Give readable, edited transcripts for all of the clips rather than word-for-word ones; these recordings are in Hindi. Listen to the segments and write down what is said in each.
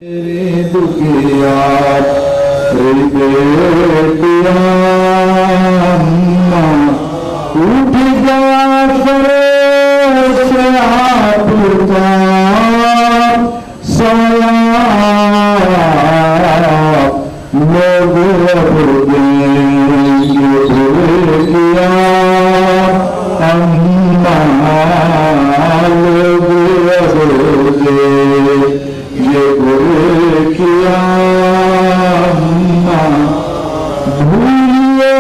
तेरे दुखिया बेटिया उठ जा पुता सोया लोग किया अम्मा लोग ये किया भूलिए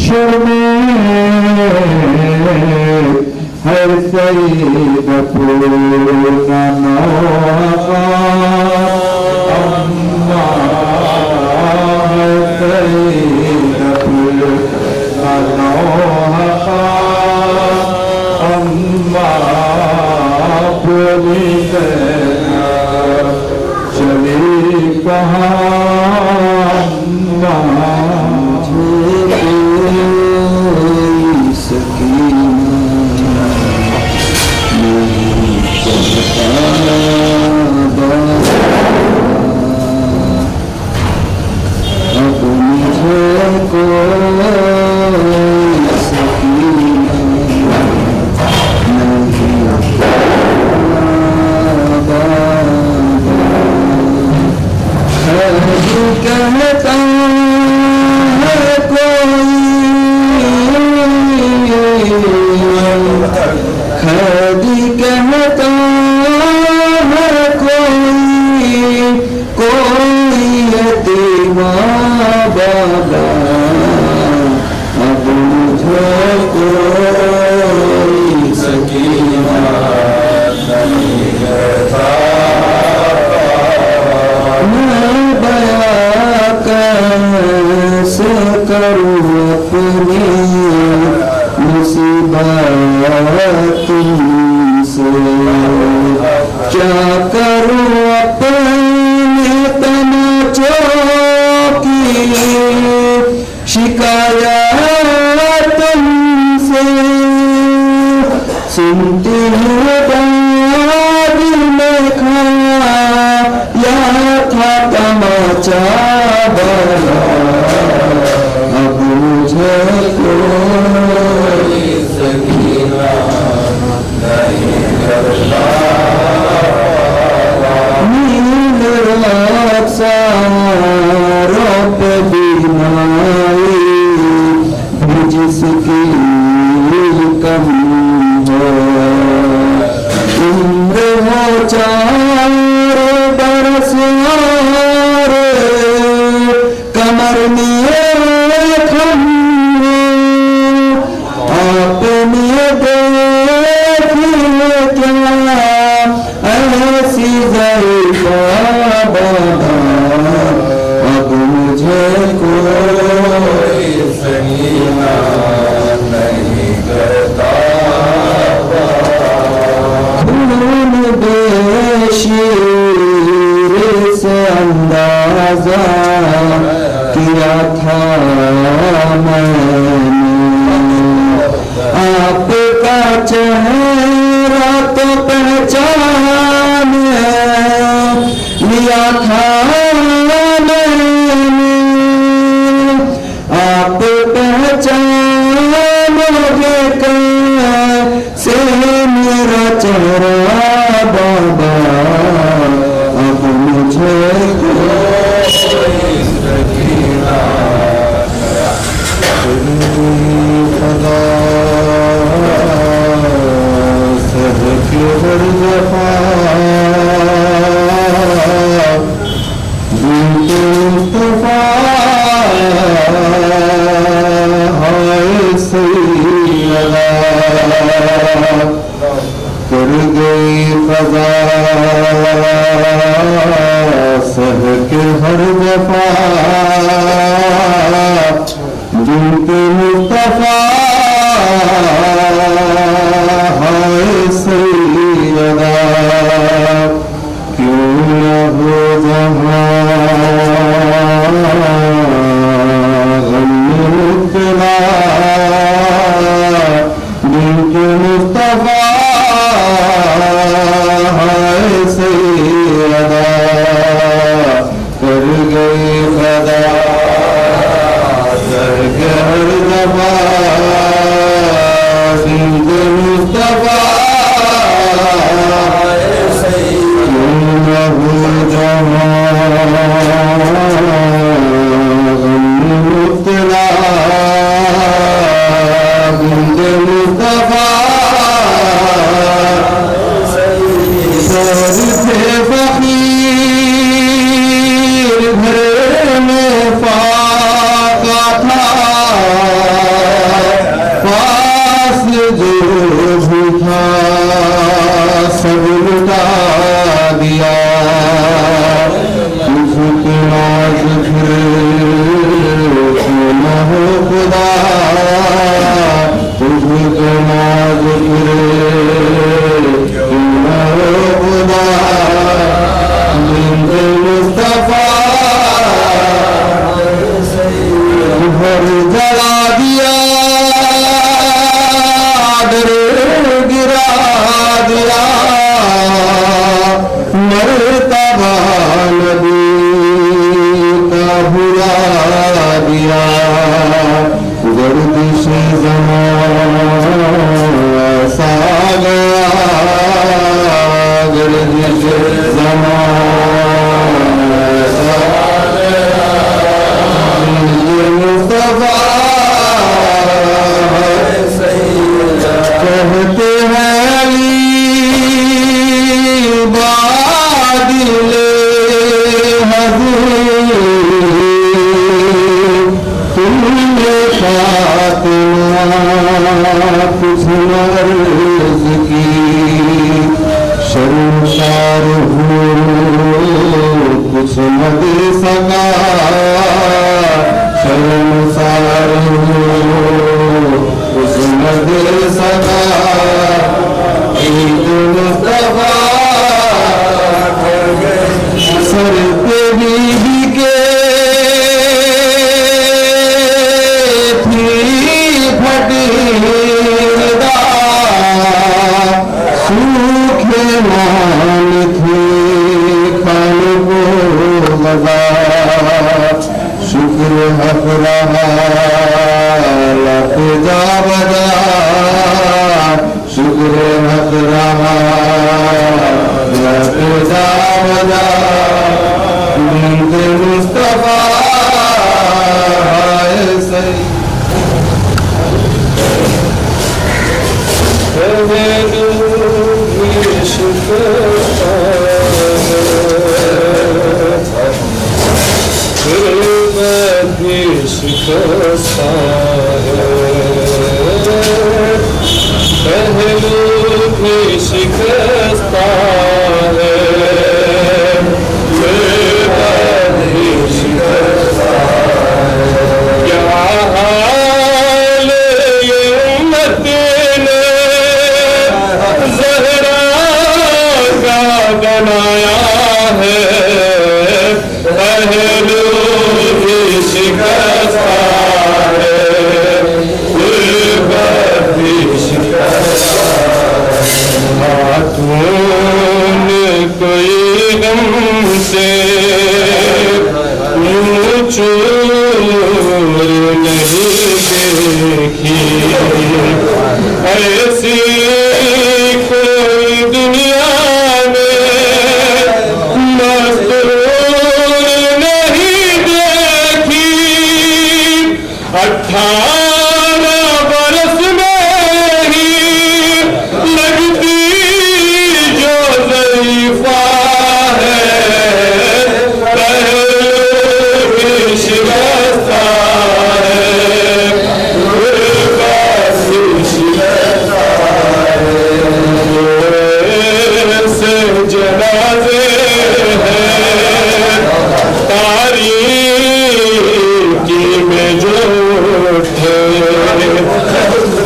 शर्मे हर सईद पूर्णा अम्मा हर सईद पूर्णा अम्मा बोली चली कहाँ सुनती हूँ बाद में खाया था तमाचा बना अब मुझे कोई सकीना नहीं करता नींद रात सारों पे बीमारी जिसकी कम उम्र हो 4 बरस कमर में खम आपने देख क्या ऐसी ज़रीफ़ा बना अब मुझे कोई सकीना नहीं करता शीर से अंदाजा किया था मैंने आपका चेहरा तो पहचान लिया था मैंने आप पहचानोगे कैसे मेरा चेहरा बाबा अब मुझे कोई सकीना खुदा सह के हर वफा मुस्तफा हाय सैयदा कर गई क़ज़ा सह के हर वफा जिनके मुस्तफा हाय सैयदा क्यों न हो जहाँ गम मुब्तला जिनके मुस्तफा ठुकरा दिया, मर्तबा नबी का भुला दिया। गर्दिश ज़माना ऐसा गया, गर्दिश ज़माना ऐसा गया। मुस्तफा कहते हैं अली बादिले हज़ूर, तुमने फातिमा कुछ अर्ज़ की, शर्मसार हो कुछ न दे सका, शर्मसार हो कुछ न दे सका। ईद मुस्तफा सर पे बीबी के थी फटी निगाह, सूखे मान थे खाने को मजा, शुक्र हक रहा लफजा बजा, शुक्र हक रहा लफजा बजा। बिंदे मुस्तफा सही शिकस्ता है, पहलू भी शिकस्ता है, मेरा भी शिकस्ता है। क्या हाल ये उम्मत ने ज़हरा का बनाया है, पहलू भी शिकस्ता है, भी शिकस्ता है। तूने कोई हमसे चूर नहीं देखी, ऐसी कोई दुनिया में मस्तूर नहीं देखी। 18 बरस में ही लगती जो ज़रीफ़ा है, पहलू भी शिकस्ता है, भी शिकस्ता है। से जनाज़े हैं तारीकी में जो थे,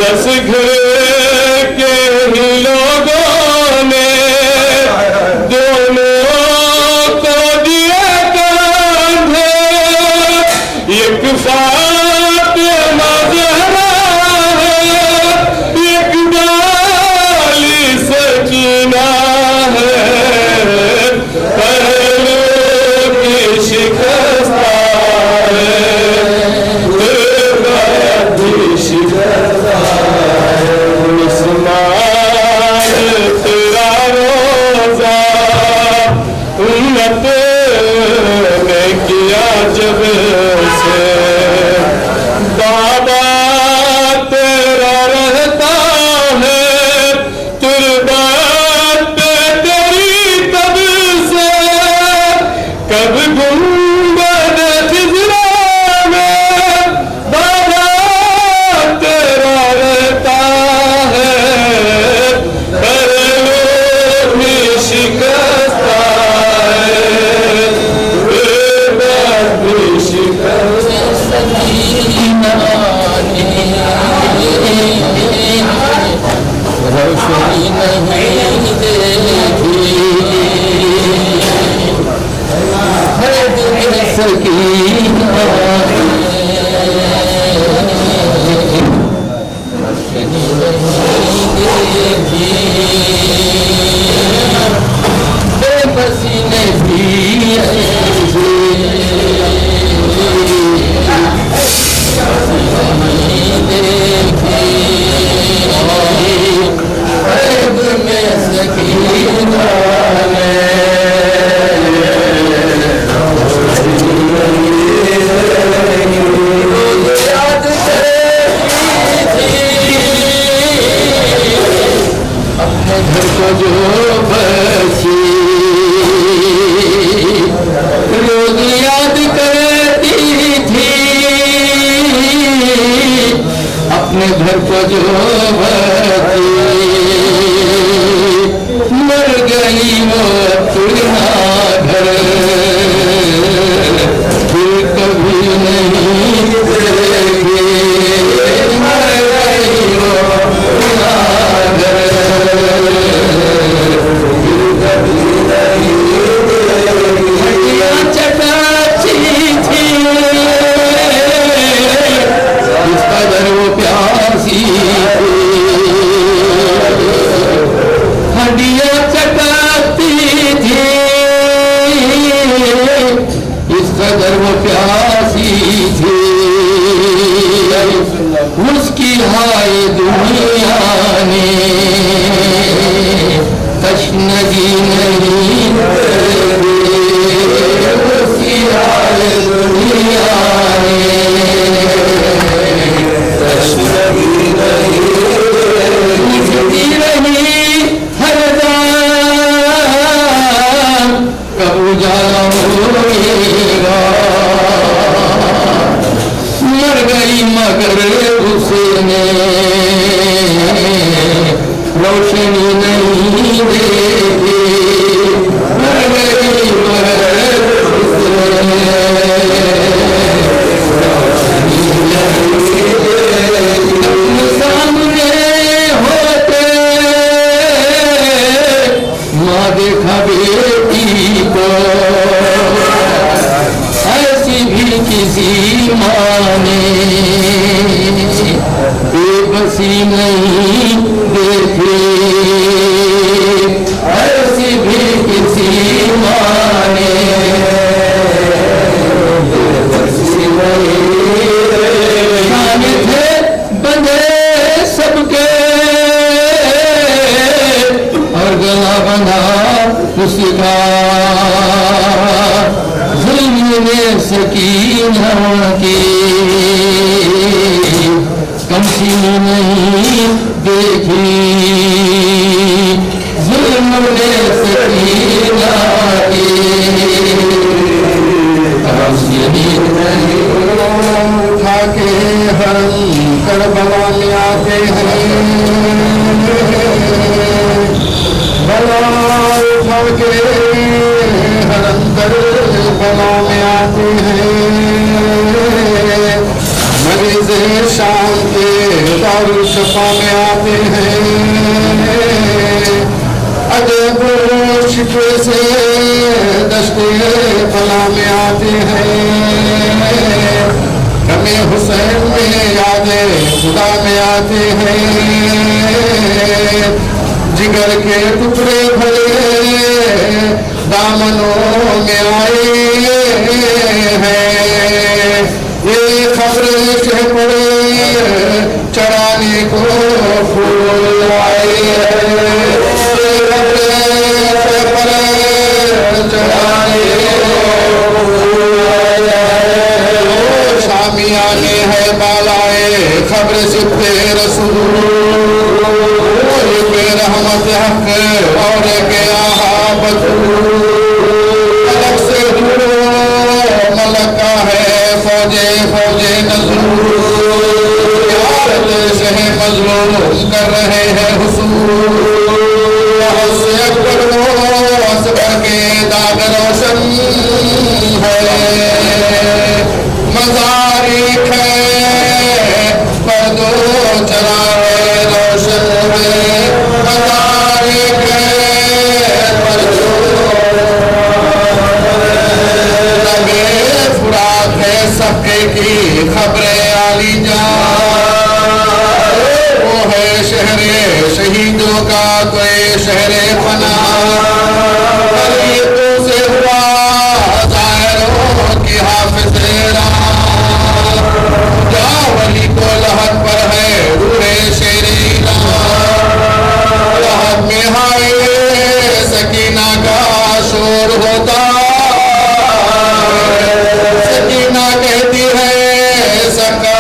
10 घर के ही लोगों ने दोनों को दिया कांधे। एक फातिमा ज़हरा है, एक डाली सकीना है, पहलू भी शिकस्ता है, भी शिकस्ता है। उस्मान तेरा रोज़ा उम्मत ने किया जब से, बाबा तेरा रहता है तुर्बात तेरी तब से। कब गुंबद खिज़रा में बाबा तेरा रहता है, पहलू भी शिकस्ता है, भी शिकस्ता रोशनी नहीं देखी सकीना, रोशनी नहीं देखी। घर को जो बची रोज याद करती थी अपने घर को जो बची मर गई वो पुराना घर फिर कभी नहीं देखेंगे मर गई वो पुराना घर फिर कभी नहीं देखेंगे चटाची थी इस कदर वो प्यासी थी हड्डियां चटाती थी इस कदर वो प्यासी थी उसकी हाय दुनिया ने तशनगी नहीं उसकी हाय दुनिया ने तशनगी नहीं उठती रही हरदम कब उजाला होगा मर गई मगर उसने रोशनी नहीं देखी मर गई मगर उसने रोशनी नहीं देखी सामने होते माँ देखा बेटी को ऐसी भी किसी माँ ने बेबसी नहीं देखी ऐसी भी किसी माँ ने बेबसी नहीं देखी थे बंधे सबके और गला बंधा उसका जुल्म ने सकीना की कमसी नहीं देखी जुल्म ने सकीना की कमसी नहीं उठा के हरम करबला में आते हैं बला उठा के हरम करबला में आते हैं मरीज शाम के दारुल शफा में आते हैं अजब शिकवे से दश्ते बला में आते हैं कमे हुसैन में यादें खुदा में आते हैं जिगर के टुकड़े भरे दामनों में आए हैं ये खबरें कह पड़े चढ़ाने को फूल आए चढ़ाने शामियाने है बालाए खबर सिद्दे रसूल रहमत हक और के अलग से मलक का है फौजे फौजे नजूर देश है मजलूम कर रहे हैं हुसूल से अकबर असगर के दाग रोशन है मजारिक है पर्दो चला है रोशन है मजारिक है पर्दो लगे फुरात है सबके की खबरें आली जा वो है शहरे शहीदों का कोई शहरे फना से हुआ जायरों की हाफिज़ वली को लहद पर है रूहे शेरी लहद में हाय सकीना का शोर होता सकीना कहती है सका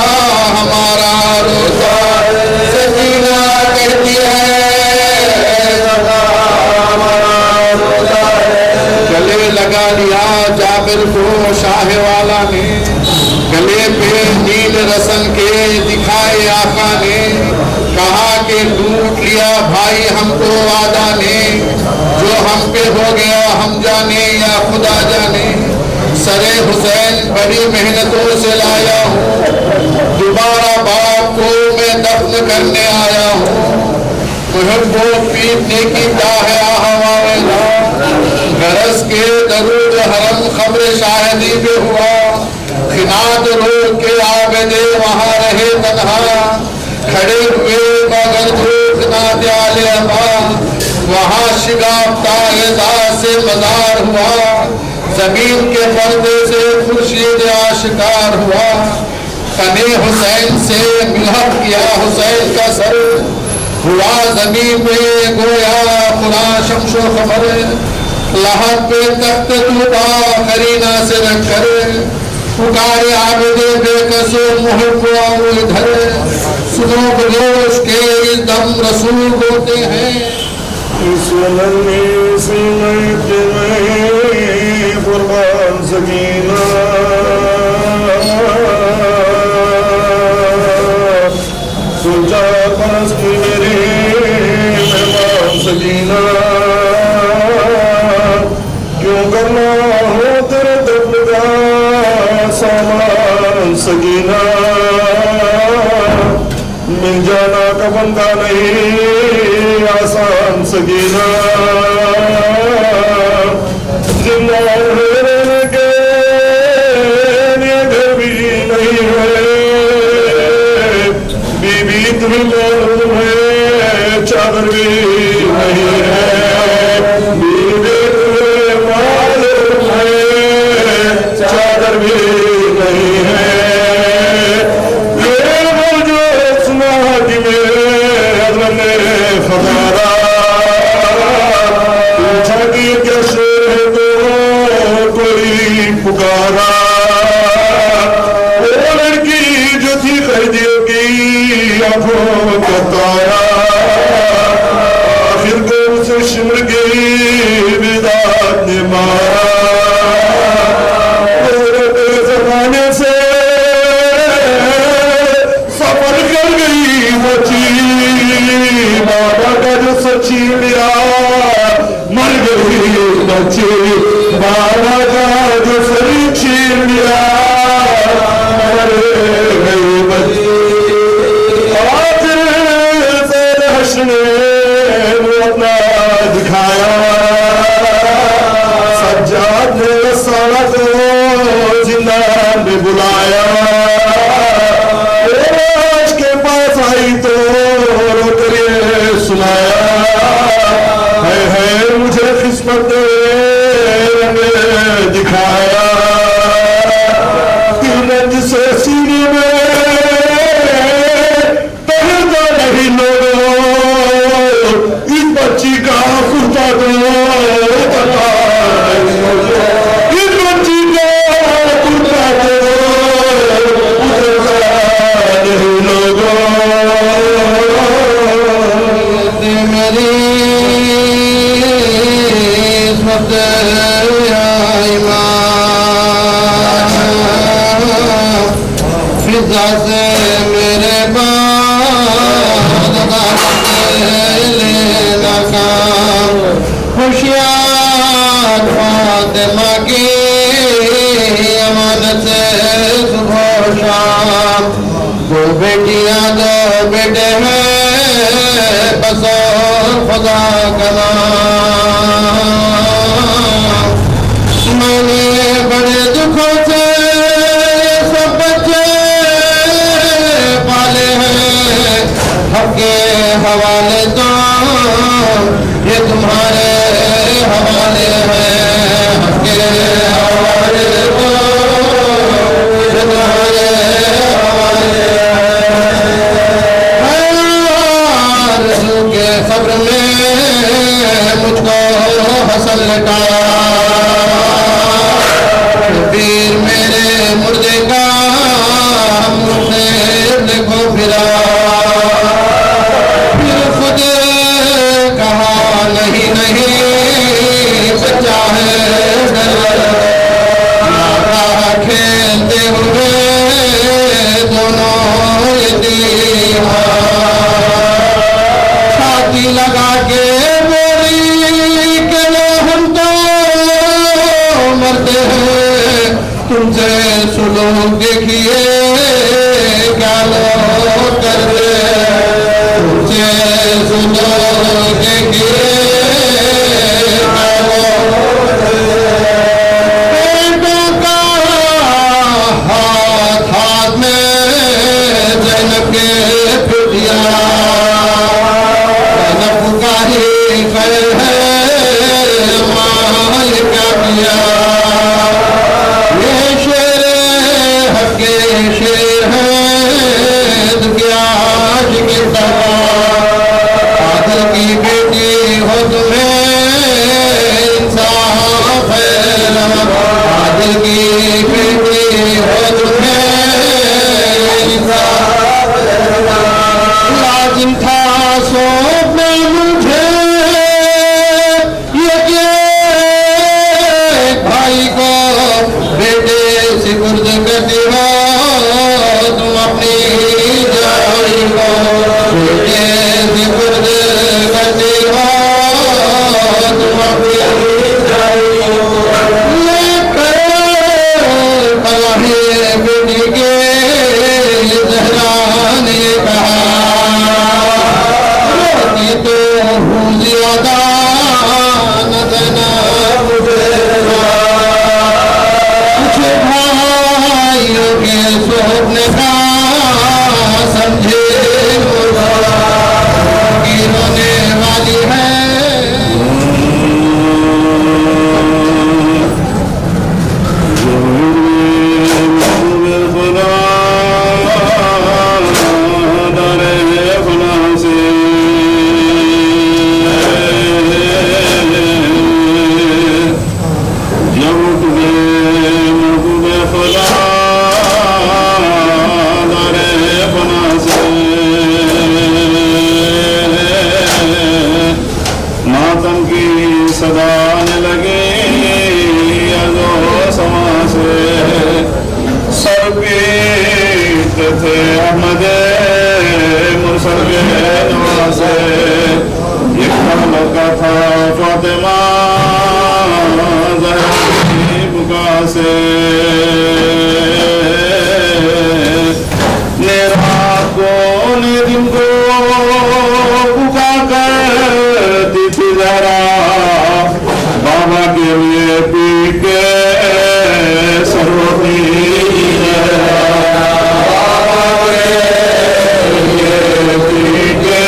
हमारा रोता सकीना कहती है भाई हमको वादा ने, जो हम पे हो गया हम जाने या खुदा जाने। सरे हुसैन बड़ी मेहनतों से लाया हूँ, दोबारा बाप को मैं दफन करने आया हूँ। मुहब्बो पीटने की चाहे आहवावेला, गरज के दरूद हरम खबर शाहिदी पे हुआ। खिनात रोक के आबदे वहाँ रहे तन्हा, खड़े हुए मगर धूप ना दयाले अबा। वहाँ शिगाफ्ता से मजार हुआ, जमीन के पर्दे से खुर्शीद आशिकार हुआ। तने हुसैन से मिलाप किया हुसैन का सर, हुआ जमीन में गोया खुदा शम्शो खबर। लहब पे तख्त तूबा करीना से रख कर, पुकारे आबदे बेकसो मुहब्बो इधर। सुनो बलोच के इस दम रसूल होते हैं। इस नन्हे सीने में कुर्बान सकीना, सोचा पास की मेरे मेहमान सकीना। क्यों करना हो तेरे दर्द का सामान सकीना। मिल जाना का बंदा नहीं आसान सकीना। जिंदा रहने के लिए घर भी नहीं है, बीबी तुम्हें मालूम है चादर भी नहीं है। बीबी तुम्हें मालूम है चादर भी नहीं है। पूछा कि क्या शेर है तो कोई पुकारा। वो लड़की जो थी कैदियों की आंखों का तारा, आखिर को उसे शिमर गई विदात ने मारा। जमाने से सफर कर गई बची, बाबा का जो सच्ची लिया मर गई बची। बाबा का जो सच्ची लिया मर गई बची। आज हसने अपना दिखाया, सज्जाद ने सारा को जिंदा में बुलाया। के पास आई तो रोकर सुनाया, है मुझे किस्मत ने दिखाया। जिसे सीने में पहलता नहीं लोगों, इस बच्ची का कुर्ता दो पता इस बच्ची का कुर्ता दो नहीं लोगों। मेरी फिजा से मेरे लेना काम। होशियार फातिमा की अमानत से सुबह शाम। दो बेटियां दो बेटे हैं बस और खुदा का नाम। मैंने बड़े दुखों से सब बच्चे पाले हैं, हक़ हवाले तो ये तुम्हारे हवाले हैं। हक़ हवाले तो ये तुम्हारे हवाले हैं। के खबर में मुझको हसन लटाया, वीर मेरे मुर्दे का मुझे देखो फिरा। फिर खुद कहा नहीं नहीं बच्चा है खेलते हुए दोनों छाती लगा खैर है माल क्या किया ये शेर हके शेर है दुनिया की आदल की बेटी हो तुम्हें इंसाफ है आदल की बेटी हो तुम्हें इंसाफ लाजिम था सौंप में मुझे ये कि भाई को बेटे से गुर्द करती हो तुम अपनी जाई को बेटे से गुर्द करती हो तुम अपनी जाई को बेटी के जहरा ने कहा तो हूँ ज्यादा न देना मुझे कुछ भाइयों के सोने का समझे की रोने वाली है सदाने लगे अजो समा से सर पीट थे अहमद मुरसल के नवासे एक लड़का था फातिमा ज़हरा की बुका से ने रात को ने दिन को बुका करती थी ज़हरा बाबा के लिए पीट के सरोती बाबा के लिए पीट के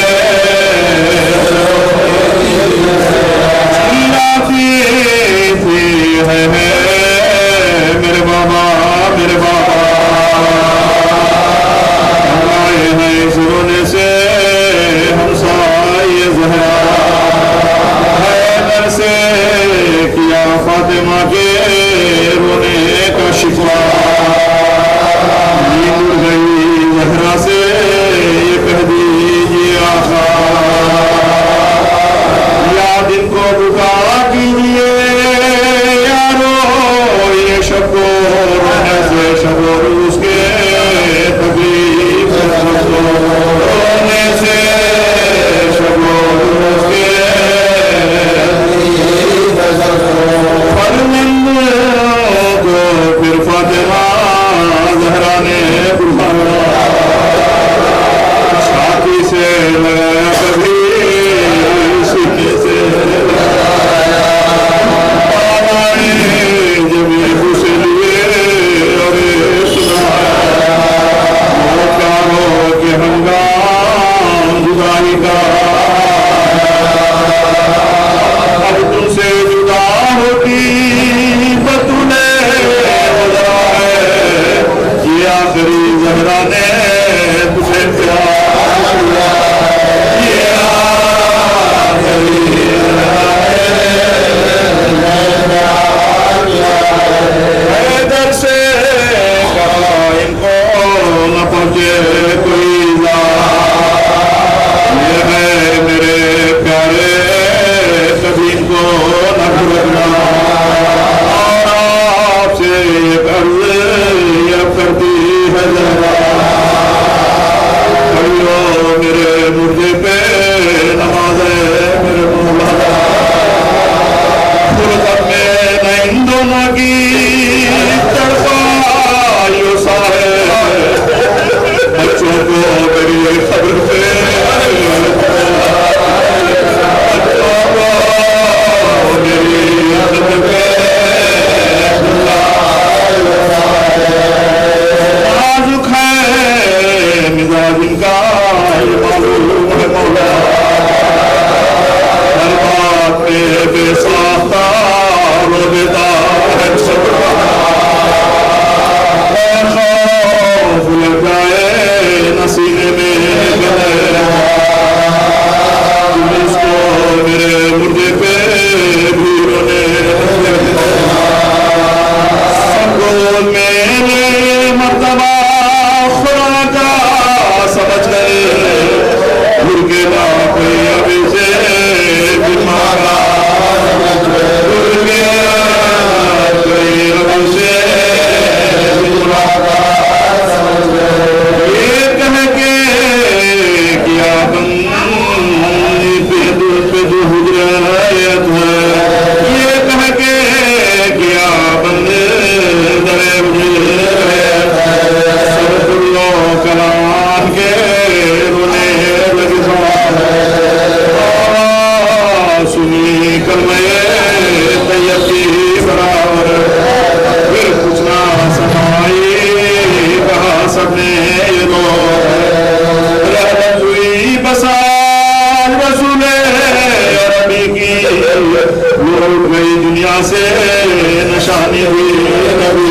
लाती थी है मेरे बाबा आए हैं इस रोने से हमसाये ज़हरा से किया फातिमा के रोने का शिकवा नींद उड़ गई ज़हरा से ये कह दीजिए आका याद इनको बुका कीजिए यारो ये शब्दों रोने से शब्दों उसके तकलीफ रोने से शब्दों उसके को फिर फातिमा ज़हरा ने छाती से लगाया कभी सीने से सुनी कलमे तैयब की बराबर, फिर कुछ ना समाई कहा सबने ये रहमत हुई बसार रसूले अरबी की, लौट गई दुनिया से निशानी हुई नबी,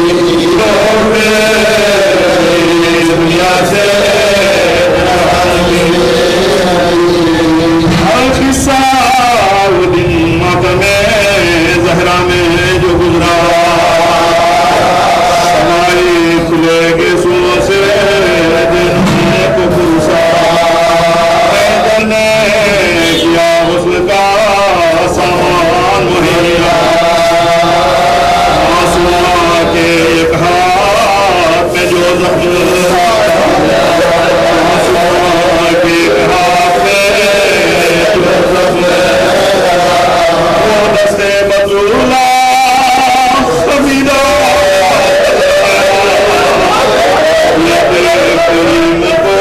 लौट गई दुनिया से किस्सा वो दिन मातम ज़हरा में जो गुजरा, हमारी खुले के सुनों से जिन्होंने को पूछा, ने किया हुस्न का सामान मुहैया, आसमां के एक हाथ में जो जख्म, आसमां के एक हाथ में जो जख्म, वो दस्ते बतूला कबीरा करीम को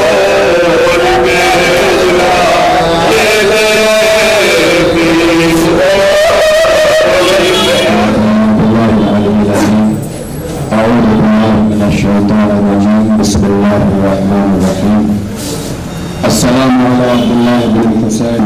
बिस्मिल्लाहिर्रहमानिर्रहीम। अस्सलामु अला अब्दुल्लाह बिन हुसैन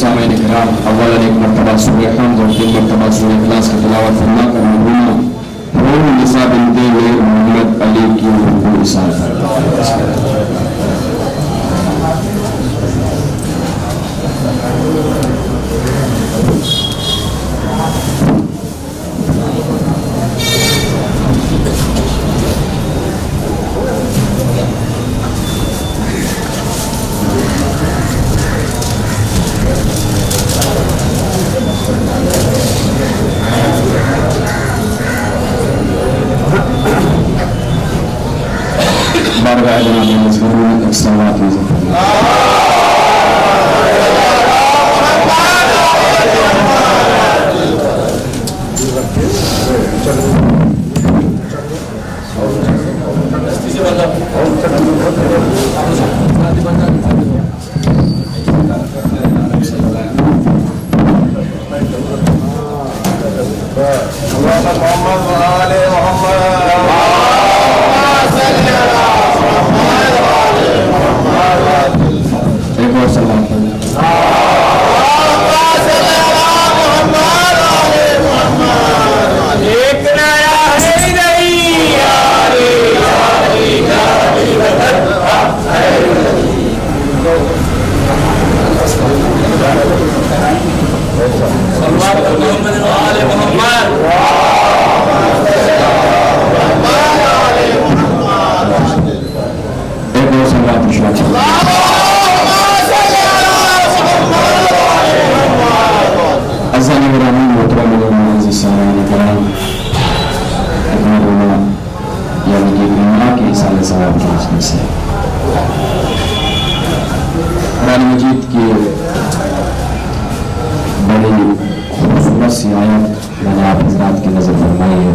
सामीन किराम अव्वलन एक मर्तबा सूरह हमद और तीन मर्तबा सूरह इखलास की तिलावत फरमा कर मरहूमा रूह निसा बिनते मोहम्मद अली की रूह इरसाल बारगाह जनाब मज़हूर इस्लामात में कुरान मजीद की बड़ी खूबसूरत सी आयत मैंने आप हजरात की नजर फरमाई है,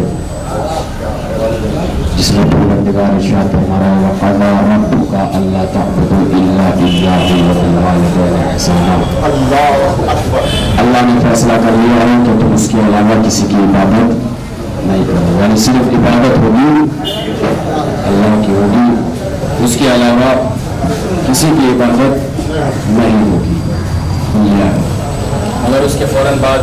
जिसमें परवरदिगार इरशाद फरमा है वक़ज़ा रब्बुका अल्ला तअबुदू इल्ला इय्याहु व बिल वालिदैनि इहसाना। अल्लाह ने फैसला कर लिया है कि तुम उसके अलावा किसी की इबादत नहीं करो, यानी सिर्फ इबादत होगी अल्लाह की होगी, उसके अलावा किसी की इबादत नहीं होगी। अगर उसके फौरन बाद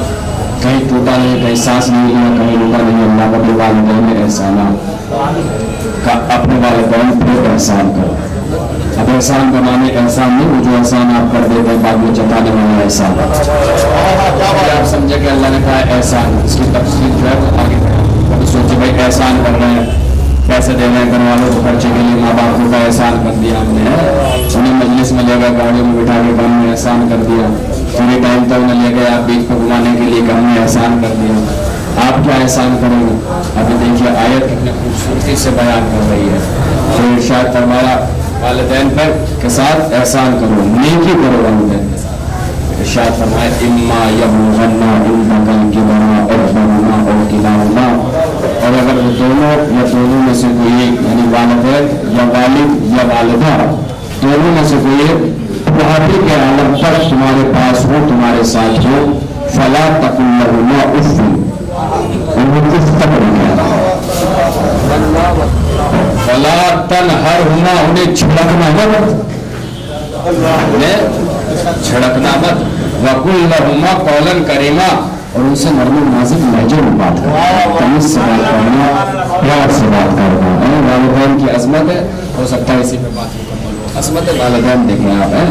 कहीं टूटा नहीं, कहीं सांस नहीं लिया, कहीं रुका नहीं। अल्लाह का भी वालिदैन में एहसाना का अपने वालिदैन पर एहसान करो। अब एहसान बनाने एहसान नहीं, वो जो एहसान आप कर देते हैं बाद में जताने वाला एहसान। आप समझे कि अल्लाह ने कहा एहसान, इसकी तफसील जो है वो आगे कभी सोचे भाई एहसान कर रहे हैं, पैसे दे रहे हैं घर वालों को खर्चे के लिए, माँ बाप का एहसान कर दिया हमने, उन्हें मजलिस में ले गए, गाड़ियों में बिठा के हमने एहसान कर दिया, पूरे टाइम तक उन्हें ले गए आप बीच को घुमाने के लिए, हमने एहसान कर दिया। आप क्या एहसान करोगे? अभी देखिए आयत कितने खूबसूरती से बयान कर रही है। तो इरशाद फरमाया वालिदैन पर के साथ एहसान करो, नेकी करो वालिदैन के साथ। इरशाद फरमाया इम्मा यबलुगन्ना इंदकल किबरा अहदहुमा औ किलाहुमा, और अगर वो दोनों या दोनों में से कोई यानी वालिदैन या वालिद या वालिदा दोनों में से कोई बुढ़ापे के आलम पर तुम्हारे पास हो, तुम्हारे साथ हो, फला तकुल लहुमा उफ़, उन्हें उफ़ तक नहीं कहना। फला तनहरहुमा, उन्हें छिड़कना मत, उन्हें छिड़कना मत। वकुल लहुमा कौलन करीमा, और उनसे नरम नाजुक लहजे में बात करना, तमीज से बात करना, प्यार से बात करना। वालिदैन की अजमत है, हो सकता है इसी पे बात मुकम्मल हो। अजमत वालिदैन देखें आप हैं,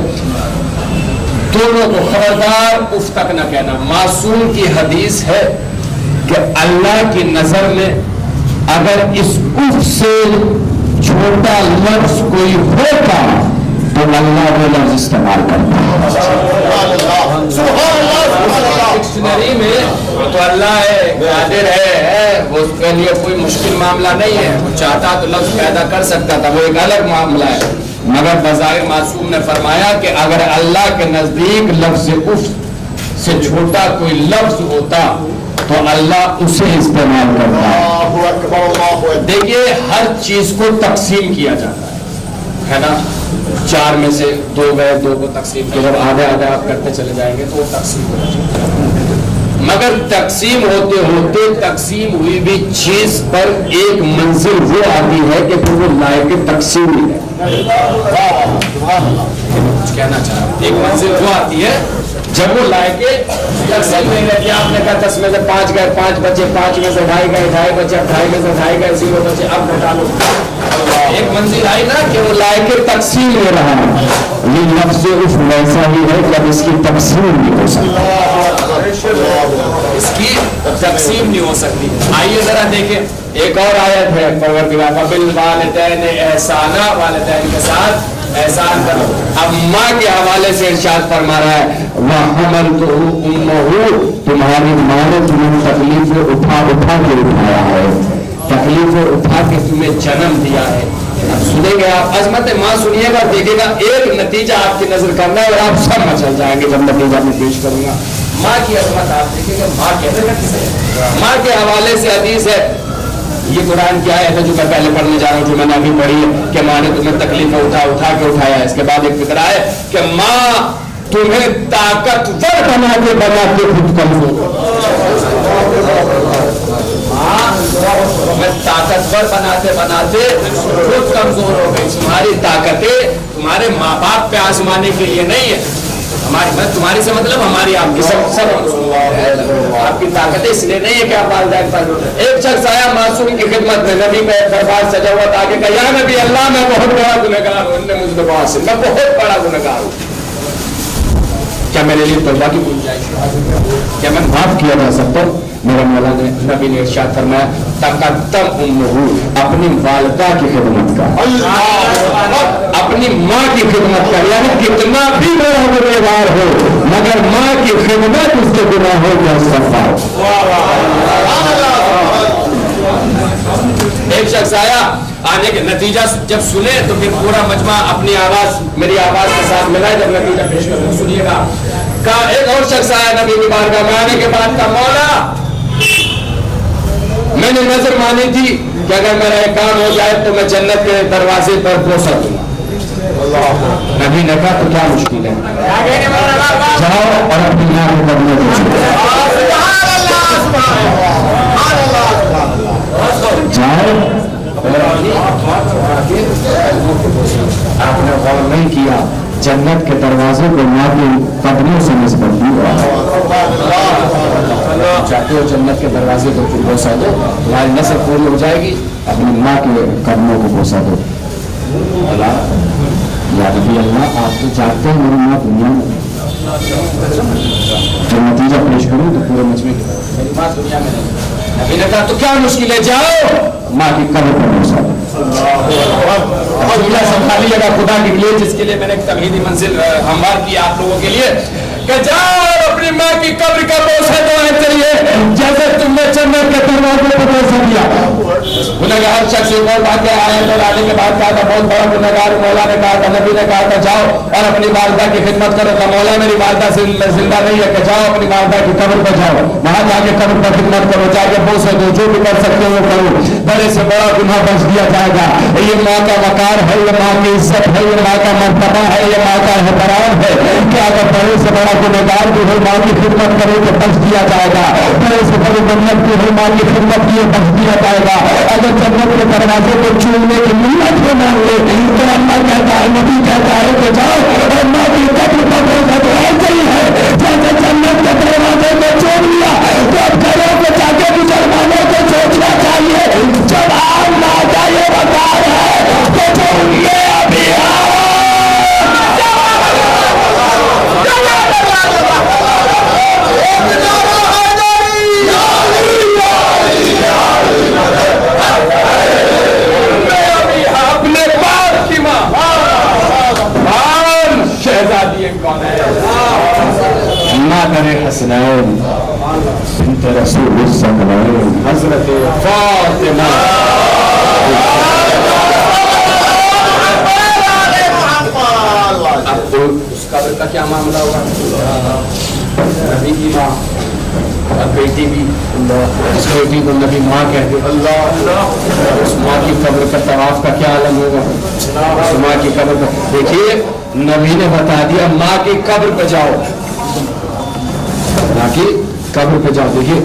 दोनों को खबरदार उफ तक न कहना। मासूम की हदीस है कि अल्लाह की नजर में अगर इस उफ से छोटा लफ्ज कोई होता तो अल्लाह वो लफ्ज इस्तेमाल करता। डिक्शनरी में तो अल्लाह है, कादिर है, वो उसके लिए कोई मुश्किल मामला नहीं है, वो चाहता तो लफ्ज पैदा कर सकता था, वो एक अलग मामला है। मगर बज़ाहिर मासूम ने फरमाया कि अगर अल्लाह के नजदीक लफ्ज उफ से छोटा कोई लफ्ज होता तो अल्लाह उसे इस्तेमाल करता। देखिए हर चीज को तकसीम किया जाता है ना, चार में से दो गए, दो को तकसीम किया, जब आधे आधे आप करते चले जाएंगे तो वो तकसीम हो जाएगा। मगर तकसीम होते होते तकसीम हुई भी चीज पर एक मंजिल वो आती है कि फिर वो लायक तकसीम ही है। कुछ कहना चाह रहा, एक मंजिल वो आती है जब वो लायके तकसीम नहीं रहती। आपने कहा 10 में से 5 गए, 5 बचे, 5 में से 2.5 गए, 2.5 बचे, 2.5 में से 2.5 गए, 0 बचे, अब घटा लो। एक मंजिल आई ना कि वो लायके तकसीम हो रहा है। ये लफ्ज़ उफ वैसा ही है जब इसकी तकसीम नहीं हो सकती, इसकी तकसीम नहीं हो सकती। आइए जरा देखें, एक और आयत है परवरदिगार बिल वालिदैन एहसाना, वालिदैन के साथ एहसान करो। अब माँ के हवाले से इरशाद फरमा रहा है वह हमल तो उम्महू, तुम्हारी माँ ने तुम्हें तकलीफें उठा उठा के उठाया है, तकलीफें उठा के तुम्हें जन्म दिया है। अब सुनेंगे आप अजमत माँ, सुनिएगा, देखिएगा एक नतीजा आपकी नजर करना है और आप सब मचल जाएंगे जब नतीजा में पेश करूंगा। माँ की अजमत आप देखिएगा, माँ कहने किसे, माँ के हवाले से हदीस है। ये कुरान की आयत है जो मैं पहले पढ़ने जा रहा हूँ, जो मैंने अभी पढ़ी है कि माँ ने तुम्हें तकलीफ उठा उठा के उठाया है। इसके बाद एक फिक्रा है कि माँ तुम्हें ताकतवर बना के खुद कमजोर, तुम्हें ताकतवर बनाते बनाते खुद कमजोर हो गई। तुम्हारी ताकतें तुम्हारे माँ बाप पे आजमाने के लिए नहीं है, हमारी तुम्हारी से मतलब हमारी आपकी सब आपकी ताकतें इसलिए नहीं है कि आप वालिदैन पर। एक शख्स आया मासूम की खिदमत में, नबी का दरबार सजा हुआ था, आगे कहा या नबी अल्लाह मैं बहुत बड़ा गुनहगार हूँ, उन्होंने मुझे दुआ से मैं बहुत बड़ा गुनहगार हूँ, क्या मेरे लिए तौबा की गुंजाइश है, क्या मैं माफ किया जा सकता? मेरे मौला ने नबी ने इरशाद फरमाया तकद्दम उम्मुहू, अपनी वालिदा की खिदमत का, अपनी माँ की खिदमत का, यानी कितना भी बड़ा गुनहगार हो मगर माँ की खिदमत उसके गुनाहों में सफा। एक शख्स आया, आने के नतीजा जब सुने तो फिर पूरा मजमा अपनी आवाज मेरी आवाज के साथ मिलाए, जब नतीजा पेश करूं सुनिएगा। कहा एक और शख्स आया नबी की बारगाह में, आने के बाद का मौला मैंने नजर मानी थी कि अगर मेरा एक काम हो जाए तो मैं जन्नत के दरवाजे पर पहुंचा दूंगा। नबी ने कहा तो क्या मुश्किल है, जाओ और अपनी मां को करने जाओ। आपने गौर नहीं किया, जन्नत के दरवाजे को मां के कदमों से निस्बत दी। चाहते हो जन्नत के दरवाजे को फिर बोसा दो, तुम्हारी नस्ल पूरी हो जाएगी, अपनी माँ के कदमों को बोसा दो। अल्लाह या नबी अल्लाह, आप तो चाहते हैं मेरी माँ दुनिया में, जब नतीजा पेश करूँ तो पूरे मजमे की मेरी माँ दुनिया में नहीं। नबी ने कहा तो क्या मुश्किल है, जाओ माँ की कब्र पर बोसा दो। संभालिएगा खुदा के लिए, जिसके लिए मैंने एक तमहीदी मंजिल हमवार की आप लोगों के लिए, कि जाओ अपनी माँ की कब्र का बोसा दो चाहिए, जैसे तुमने जन्नत के दरवाजे पर बोसा दिया। गुनहगार शख्स एक और बात आया तो लाने के बाद कहा था, बहुत बड़ा गुनहगार, मौला ने कहा था, नबी ने कहा था जाओ और अपनी वालदा की खिदमत करो। तो मौला मेरी वालदा जिंदा नहीं है, कि जाओ अपनी वालदा की कब्र पर जाओ, वहां जाके कब्र पर खिदमत करो, जाके बोसा दो, जो भी कर सकते हो वो करो, बड़े से बड़ा गुनाह बख्श दिया जाएगा। ये माँ का वकार है, ये माँ की इज्जत है, ये माँ का मर्तबा है, ये माँ का एहतराम है कि अगर बड़े से बड़ा गुनहगार जो है माँ की खिदमत करे तो बख्श दिया जाएगा, बड़े से बड़े जन्नत की है माँ की खिदमत किए बख्श दिया जाएगा। अगर जन्नत के दरवाजे को चूमने की मिन्नत हो मांगे तो अल्लाह कहता है, नबी कहता है कि जाओ और माँ की कब्र पर बोसा दो। ऐसे ही है जैसे जन्नत के दरवाजे को चूम लिया तो अब घरों को जाके मुसलमानों को सोचना चाहिए, जब आप माँ का ये वकार है तो चूमिए अभी अपने बाप की माँ शहजादी कौन है? मादर हसनैन बिन्त रसूल सकलैन हजरत फातिमा। अब तो उस कब्र का क्या मामला हुआ? नबी की माँ और बेटी भी, उस बेटी को नबी माँ कहते, अल्लाह उस माँ की कब्र पर तवाफ का क्या आलम होगा? उस माँ की कब्र पर देखिए नबी ने बता दिया माँ की कब्र पर जाओ, माँ की कब्र पर जाओ। देखिए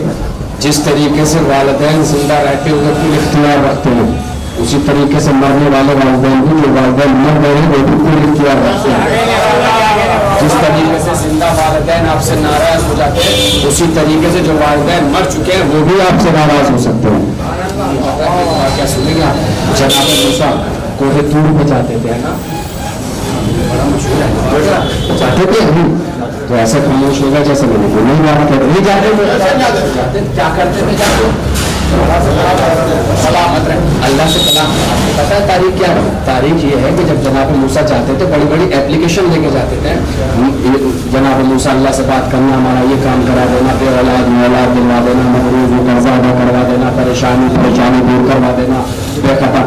जिस तरीके से वालिदैन जिंदा रहते हुए फिर इख्तियार रखते हैं, उसी तरीके से मरने वाले वालिदैन भी, जो वालिदैन मर गए हैं वो भी पूरी इख्तियार रखते हैं। जिस तरीके से जिंदा वालिदैन आपसे नाराज हो जाते हैं, उसी तरीके से जो वालिदैन मर चुके हैं वो भी आपसे नाराज हो सकते हैं। क्या सुनेगा? जनाब मूसा कोहे तूर पे जाते थे, है ना, बड़ा मशहूर है, जाते थे अभी तो ऐसा खामोश होगा जैसे मैंने बोल नहीं बात कर नहीं जाते थे, क्या करते थे? जाते सलामत रहे, अल्लाह से कलाम। आपको पता है तारीख क्या है? तारीख ये है कि जब जनाब मूसा जाते थे बड़ी बड़ी एप्लीकेशन लेके जाते थे, जनाब मूसा अल्लाह से बात करना, हमारा ये काम करा देना, बेऔलाद औलाद दिलवा देना, मकरूज कर्जा अदा करवा देना, परेशानी दूर करवा देना, बेखता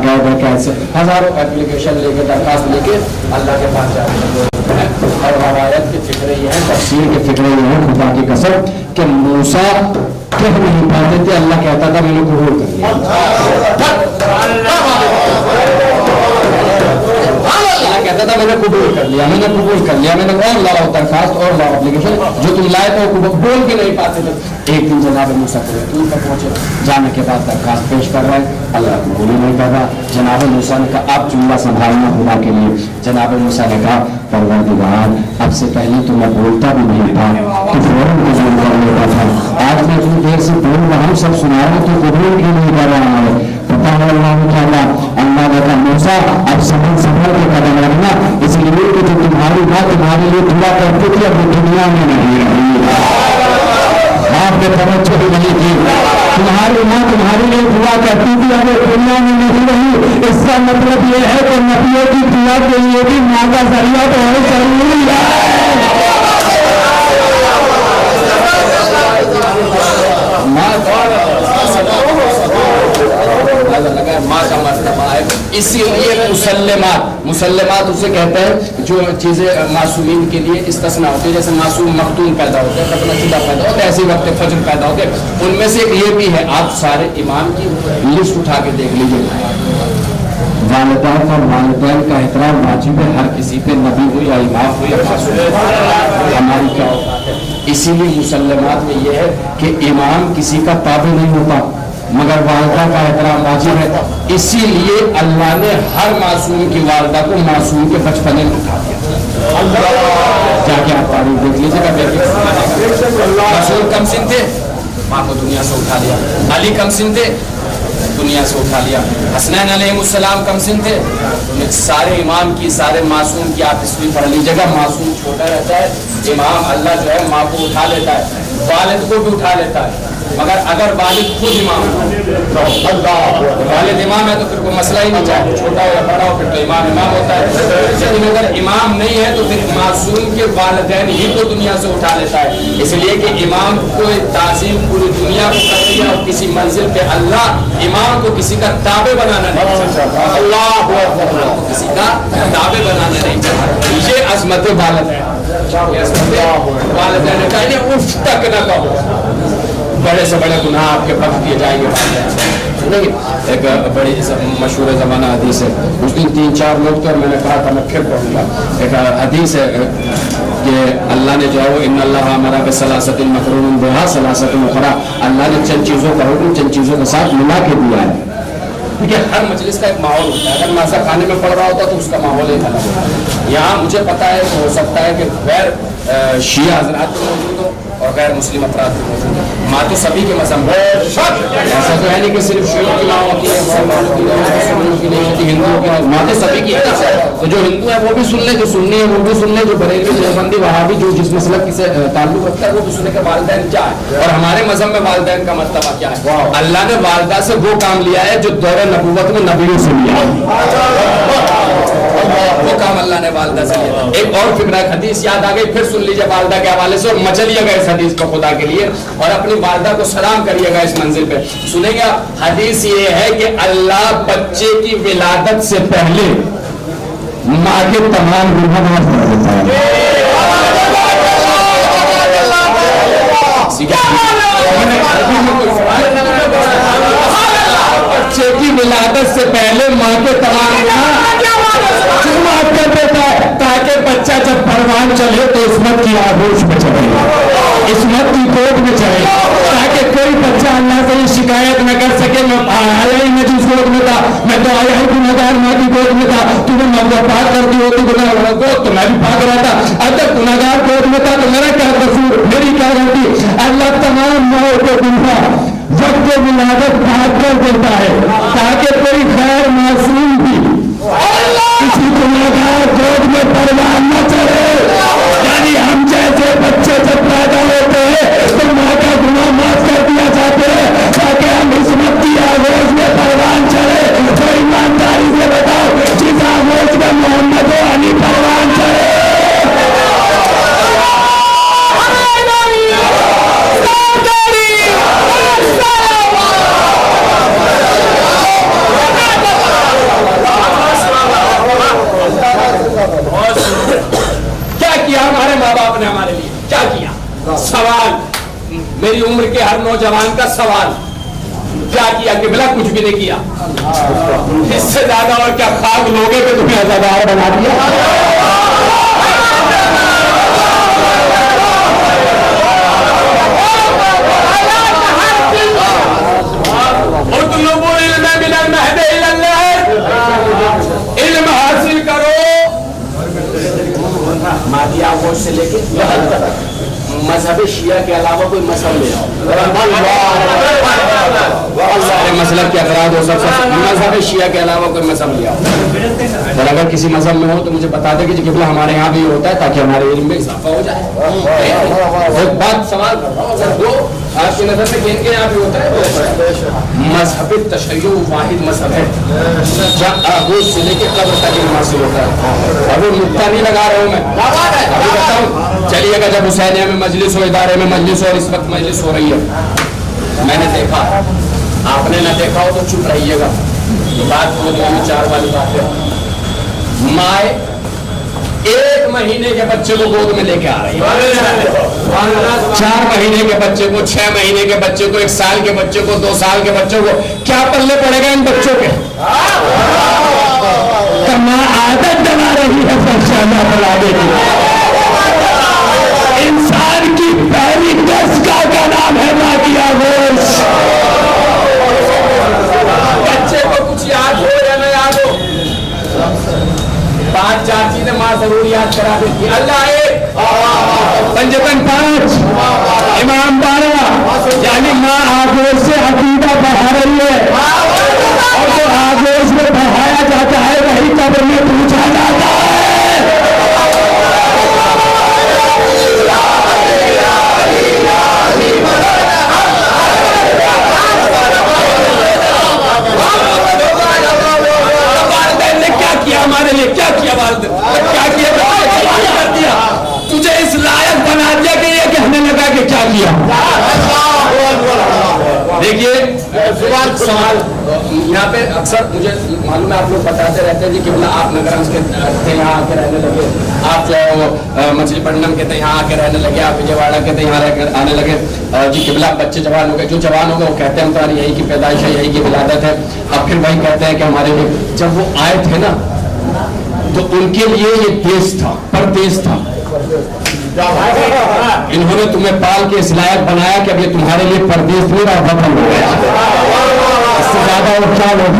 कैसे हजारों एप्लीकेशन लेके दरखास्त लेके अल्लाह के पास जाते हैं। और रवायत के फिक्रे ये हैं, तफसीर के फिक्रे ये हैं, खुदा की कसम कि मूसा कह नहीं पाते थे, अल्लाह कहता था मैंने कबूल कर लिया। कहता था मैंने कबूल कर लिया, मैंने कबूल कर लिया, मैंने और लाओ दरखास्त और लाओ एप्लीकेशन, जो तुम लाए थे वो बोल भी नहीं पाते थे। एक दिन जनाब मूसा तूर पर पहुंचे, जाने के बाद दरखास्त पेश कर रहे हैं, अल्लाह कबूल ही नहीं कर रहा। जनाब मूसा ने कहा आप जुमला संभालना खुदा के लिए। जनाब मूसा ने कहा परवरदिगार अब से पहले तो मैं बोलता भी नहीं था, तो फौरन कबूल कर लेता था, आज मैं इतनी देर से बोल रहा हूँ सब सुना रहा हूँ तो कबूल क्यों नहीं कर रहा है? पता है अल्लाह ने कहा मूसा अब संभल के कदम रखना, इसलिए कि जो तुम्हारी माँ तुम्हारे लिए दुआ करती थी अब वो दुनिया में नहीं रही, आपने तवज्जो ही नहीं की। तुम्हारी माँ तुम्हारे लिए दुआ करती थी अब वो दुनिया में नहीं रही। इसका मतलब ये है कि नबियों की दुआ के लिए भी माँ का जरिया बहुत जरूरी है। माँ का मर्तबा है, इसीलिए मुसल्लमात उसे कहते हैं जो चीज़ें मासूमीन के लिए इस्तिस्ना होती है, जैसे मासूम मखतूम पैदा होते हैं, खतनशीदा पैदा होते हैं, ऐसे वक्त फजर पैदा होते हैं। उनमें से एक ये भी है, आप सारे इमाम की लिस्ट उठा के देख लीजिए। वालिदैन और वालिदैन का एहतराम वाजिब है हर किसी पे, नबी हो या इमाम हो या मासूम, हमारी क्या औकात है। इसीलिए मुसल्लमात में यह है कि इमाम किसी का ताबे नहीं होता, मगर वालदा का एहतराम वाजिब है। इसीलिए अल्लाह ने हर मासूम की वालदा को मासूम के बचपने में उठा दिया। जाके आप तारीफ देख लीजिएगा, मासूम कम सिन थे, माँ को दुनिया से उठा लिया। अली कमसिन थे, दुनिया से उठा लिया। हसनैन अलैहिस्सलाम कमसिन थे, उन्हें सारे इमाम की, सारे मासूम की आप हिस्ट्री पढ़ लीजिए। जगह मासूम छोटा रहता है, इमाम अल्लाह जो है माँ को उठा लेता है, वालिद को भी उठा लेता है। मगर अगर वालिद खुद इमाम वालिद इमाम है तो फिर कोई मसला ही नहीं, चाहे छोटा हो या बड़ा हो, फिर तो इमाम इमाम होता है। लेकिन अगर इमाम नहीं है तो फिर मासूम के वालिदैन ही तो दुनिया से उठा लेता है। इसलिए कि इमाम को ताज़ीम पूरी दुनिया को करती है और किसी मंजिल पे अल्लाह इमाम को किसी का ताबे बनाना नहीं चाहता। अल्लाह को किसी का ताबे बनाना नहीं चाहता। ये अजमत वालिद है, वालिदैन का इन्हें उफ तक न कहो, बड़े से बड़े गुनाह आपके बख्श दिए जाएंगे। एक बड़ी मशहूर ज़माना हदीस है, उस दिन 3-4 लोग थे और मैंने कहा था मैं फिर पढ़ूंगा। एक हदीस है कि अल्लाह ने जो है इन्नल्लाह अमरा बिसलासतिन मक़रूनन बिहा सलासतिन उखरा, अल्लाह ने चंद चीज़ों का हुक्म चंद चीज़ों के साथ मिला के दिया है। ठीक है, हर मजलिस का एक माहौल होता है। अगर नासा खाने में पड़ रहा होता तो उसका माहौल एक अलग होता है। यहाँ मुझे पता है हो सकता है कि गैर शिया हज़रात भी मौजूद हो और गैर मुस्लिम अफराद भी मौजूद हो। माँ तो सभी के मज़हब है, ऐसा तो है नहीं कि सिर्फ शियों की माँ होती है, मुसलमानों की नहीं होती, हिंदुओं की माँ तो सभी की है। तो जो हिंदू है वो भी सुन ले, जो सुन्नी है वो भी सुन ले, जो बरेलवी देवबंदी वहाबी जो जिस मसलब से ताल्लुक रखता है वो भी सुने कि वालिदैन क्या है और हमारे मज़हब में वालिदैन का मर्तबा क्या है। अल्लाह ने वालिदा से वो काम लिया है जो दौरे नबूवत में नबियों से लिया, वो काम अल्लाह ने वालिदा से लिया। एक और फिक्र हदीस याद आ गई, फिर सुन लीजिए वालिदा के हवाले से और मचलिएगा इस हदीस को खुदा के लिए और अपनी वालिदा को सलाम करिएगा इस मंजिल पे। सुनेंगे, हदीस ये है कि अल्लाह बच्चे की विलादत से पहले माँ के तमाम गुनाह माफ कर देता है। बच्चे की विलादत से पहले माँ के तमाम गुनाह क्यों माफ कर देता है? ताकि बच्चा जब परवान चले तो इस्मत की आगोश में चले, इस्मत की गोद में चले, ताकि कोई बच्चा अल्लाह से शिकायत न कर सके मैं आया ही मैं जिस गोद में था, मैं तो आया ही गुनहगार माँ की गोद में था, तूने मौका पाक कर दी होती गुनहगार गोद तो मैं भी पाक रहा था, अगर गुनहगार गोद में था तो मेरा क्या कसूर, मेरी क्या गलती? अल्लाह तमाम माओ को गुनाह वक्त विलादत पाक कर देता है ताकि कोई गैर मासूम भी किसी गुनहगार गोद में परवान न चढ़े। यानी हम जैसे बच्चे जब पैदा होते हैं तो माँ का गुनाह माफ कर दिया जाता है ताकि हम इस्मत की आगोश में परवान चढ़े। तो ईमानदारी से बताओ जिस आगोश में मोहम्मद अली परवान चढ़े, क्या किया हमारे माँ बाप ने हमारे लिए, क्या किया? सवाल मेरी उम्र के हर नौजवान का सवाल, क्या किया? कि बिला कुछ भी नहीं किया। इससे ज्यादा और क्या खाक लोगे कि तुम्हें आजादार बना दिया। इल्म हासिल करो, मादिया गोश से लेके मजहब शिया के अलावा कोई मजहब ले आओ, सारे मसलब के अफराद हो सब मजहब शिया के अलावा कोई मजहब ले आओ। और अगर किसी मजहब में हो तो मुझे बता दे कि किबला हमारे यहाँ भी होता है ताकि हमारे इल्म में इजाफा हो जाए। एक बात सवाल कर रहा हूँ, अगर दो आपकी नजर में किन के यहाँ भी होता है? मजहब तशय्युअ वाहिद मजहब है जहाँ से लेके कब्र तक इल्म हासिल होता है। अभी नुक्ता नहीं लगा रहा हूँ मैं, अभी बताऊँ चलिएगा। जब हुसैनिया में मजलिस हो, इदारे में मजलिस हो और इस वक्त मजलिस हो रही है, मैंने देखा, आपने ना देखा हो तो चुप रहिएगा। बात बोल रही है 4 वाली बात है। माए 1 महीने के बच्चे को गोद में लेके आ रही है, 4 महीने के बच्चे को, 6 महीने के बच्चे को, 1 साल के बच्चे को, 2 साल के बच्चों को, क्या पल्ले पड़ेगा इन बच्चों के? माँ आदत बना रही है फरशाना बनाने की। इंसान की पहली दस्तगाह का नाम है माँ की आगोश। बच्चे को कुछ याद हो या न याद हो, 5-4 चीजें माँ जरूर याद करा देती है। अल्लाह एक पंजतन 5 इमाम 12 यानी माँ आगोश से अकीदा बढ़ा रही है और जो आगोश में बढ़ाया जाता है वही कब्र में पूछा जाता है। हमारे लिए क्या किया क्या किया कर दिया, तुझे इस लायक बना दिया कि ये कहने लगा कि क्या किया। देखिए सवाल यहाँ पे अक्सर मुझे मालूम है आप लोग बताते रहते हैं जी किबला आप नगरंज के थे यहाँ आके रहने लगे, आप जो है वो मछलीपट्टनम के थे यहाँ आके रहने लगे, आप विजयवाड़ा के थे यहाँ रहकर आने लगे जी किबला बच्चे जवान हो गए, जो जवान हो गए वो कहते हैं हमारी यही की पैदाइश है, यही की विलादत है। अब फिर वही कहते हैं कि हमारे लिए जब वो आए थे ना तो उनके लिए ये देश था, परदेश था। इन्होंने तुम्हें पाल के इस लायक बनाया कि अब ये तुम्हारे लिए परदेश नहीं रहा, वतन हो गया। इससे ज्यादा और क्या लोग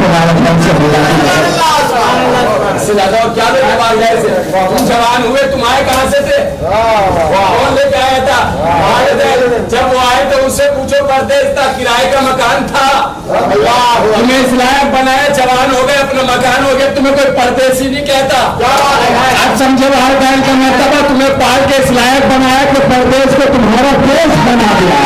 इससे ज्यादा और क्या लोग से तुम जवान हुए, तुम आए कहां से थे, कौन लेके आया था, जब वो आए तो उससे पूछो परदेश था, किराए का मकान था, तुम्हें इस लायक बनाया, जवान हो गए, अपना मकान हो गया, तुम्हें कोई परदेसी नहीं कहता। आप समझे बाहर बहन का मतलब तुम्हें पाल के इस लायक बनाया कि परदेश को तुम्हारा देश बना दिया।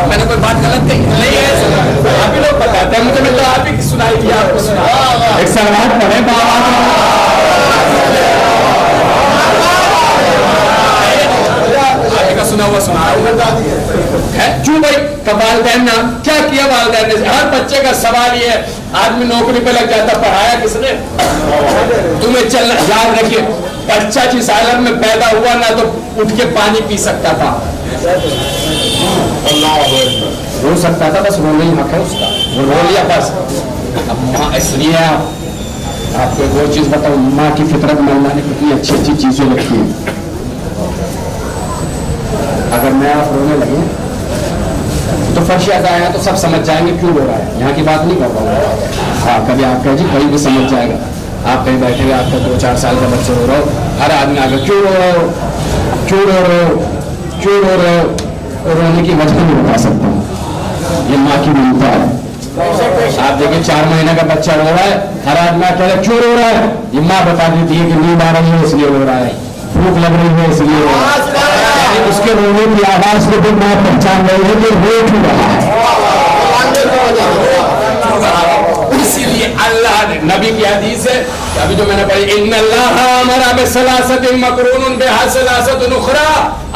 मैंने कोई बात गलत कही नहीं है, आप ही लोग बताते हैं, मुझे तो आप ही सुनाई दिया, आपको सुना एक सवाल पढ़े का सुना हुआ सुना है। क्यों भाई का वालिदैन नाम क्या किया वालिदैन ने? हर बच्चे का सवाल ये है, आदमी नौकरी पे लग जाता, पढ़ाया किसने? तुम्हें चलना याद रखिए, बच्चा जिस आलम में पैदा हुआ ना तो उठ के पानी पी सकता था, रो सकता था, बस रोने ही हक है उसका, वो रो लिया बस। अब माँ इसलिए आपको एक और चीज बताऊं, माँ की फितरत में अल्लाह ने कितनी अच्छी अच्छी चीजें रखी है। अगर मैं आप रोने लगे तो फर्शियात आया तो सब समझ जाएंगे क्यों रो रहा है, यहाँ की बात नहीं कर रहा हूँ। हाँ कभी आप कहे जी कोई भी समझ जाएगा, आप कहीं बैठे हुए आपका 2-4 साल का बच्चे रो रहे हो, हर आदमी आगे क्यों रो रहे हो, क्यों रो रहे हो, क्यों रो रहे हो, रोने की वजह नहीं बता सकता, ये माँ की ममता है। आप देखिए 4 महीने का बच्चा रो रहा है, हर आदमी कह रहा है क्यों रो रहा है, ये माँ बता देती है कि नींद आ रही है इसलिए रो रहा है, भूख लग रही है इसलिए रो रहा है। उसके रोने की आवाज को भी माँ पहचान रही है कि रो क्यों रहा है। इसीलिए अल्लाह ने नबी की हदीस है, अभी जो मैंने पढ़ी, इन्नल्लाह अमरा बिसलासतिन मकरूनुन बिहा सलासतुन उखरा,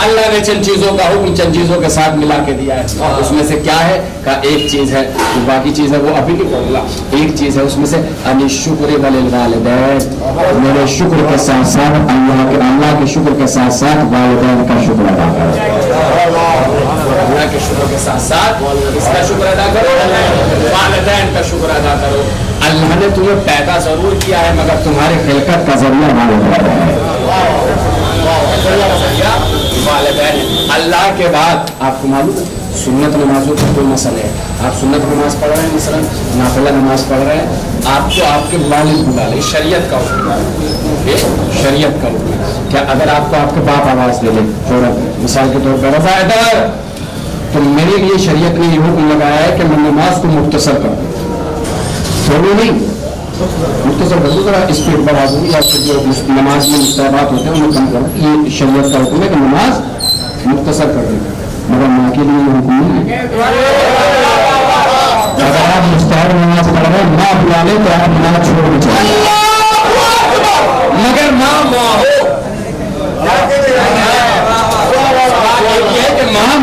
अल्लाह ने चंद चीजों का हुक्म चंद चीजों के साथ मिला के दिया है। उसमें से क्या है का एक चीज है, बाकी चीज है वो अभी नहीं बोला, एक चीज है उसमें से अनी शुक्र वलिल वालिदैन, मेरे शुक्र के साथ साथ अल्लाह के शुक्र के साथ साथ वालिदैन का शुक्र अदा करो। अल्लाह के शुक्र के साथ साथ इसका शुक्र अदा करो, वालिदैन का शुक्र अदा करो। अल्लाह ने तुम्हें पैदा जरूर किया है मगर तुम्हारे खिलकत का जरिया वालिदैन। अल्लाह के बाद आपको मालूम है सुन्नत नमाजों का कोई मसला है, आप सुन्नत नमाज पढ़ रहे हैं, मसलन नाफिला नमाज पढ़ रहे हैं, आपको आपके वालिद बुला ले, शरीयत का हुक्म है, शरीयत का हुक्म है। क्या अगर आपको आपके बाप आवाज दे ले फौरन, मिसाल के तौर पर रफ़ा इधर, तो मेरे लिए शरीयत ने ये हुक्म लगाया है कि मैं नमाज को मुख्तसर कर दूँ, थोड़ी नहीं मुख्तसर कर दूँ, जरा स्पीड बढ़ा दूँ, या जो नमाज में मुस्तहबात होते हैं उन्हें कम करूँ, ये शरीयत का हुक्म है कि नमाज मुख्तसर कर दूँ, मगर माँ के लिए हुक्म नहीं है। अगर आप मुस्तहब नमाज पढ़ रहे हैं, माँ बुला ले तो आप नमाज छोड़ के चले, मगर माँ हो,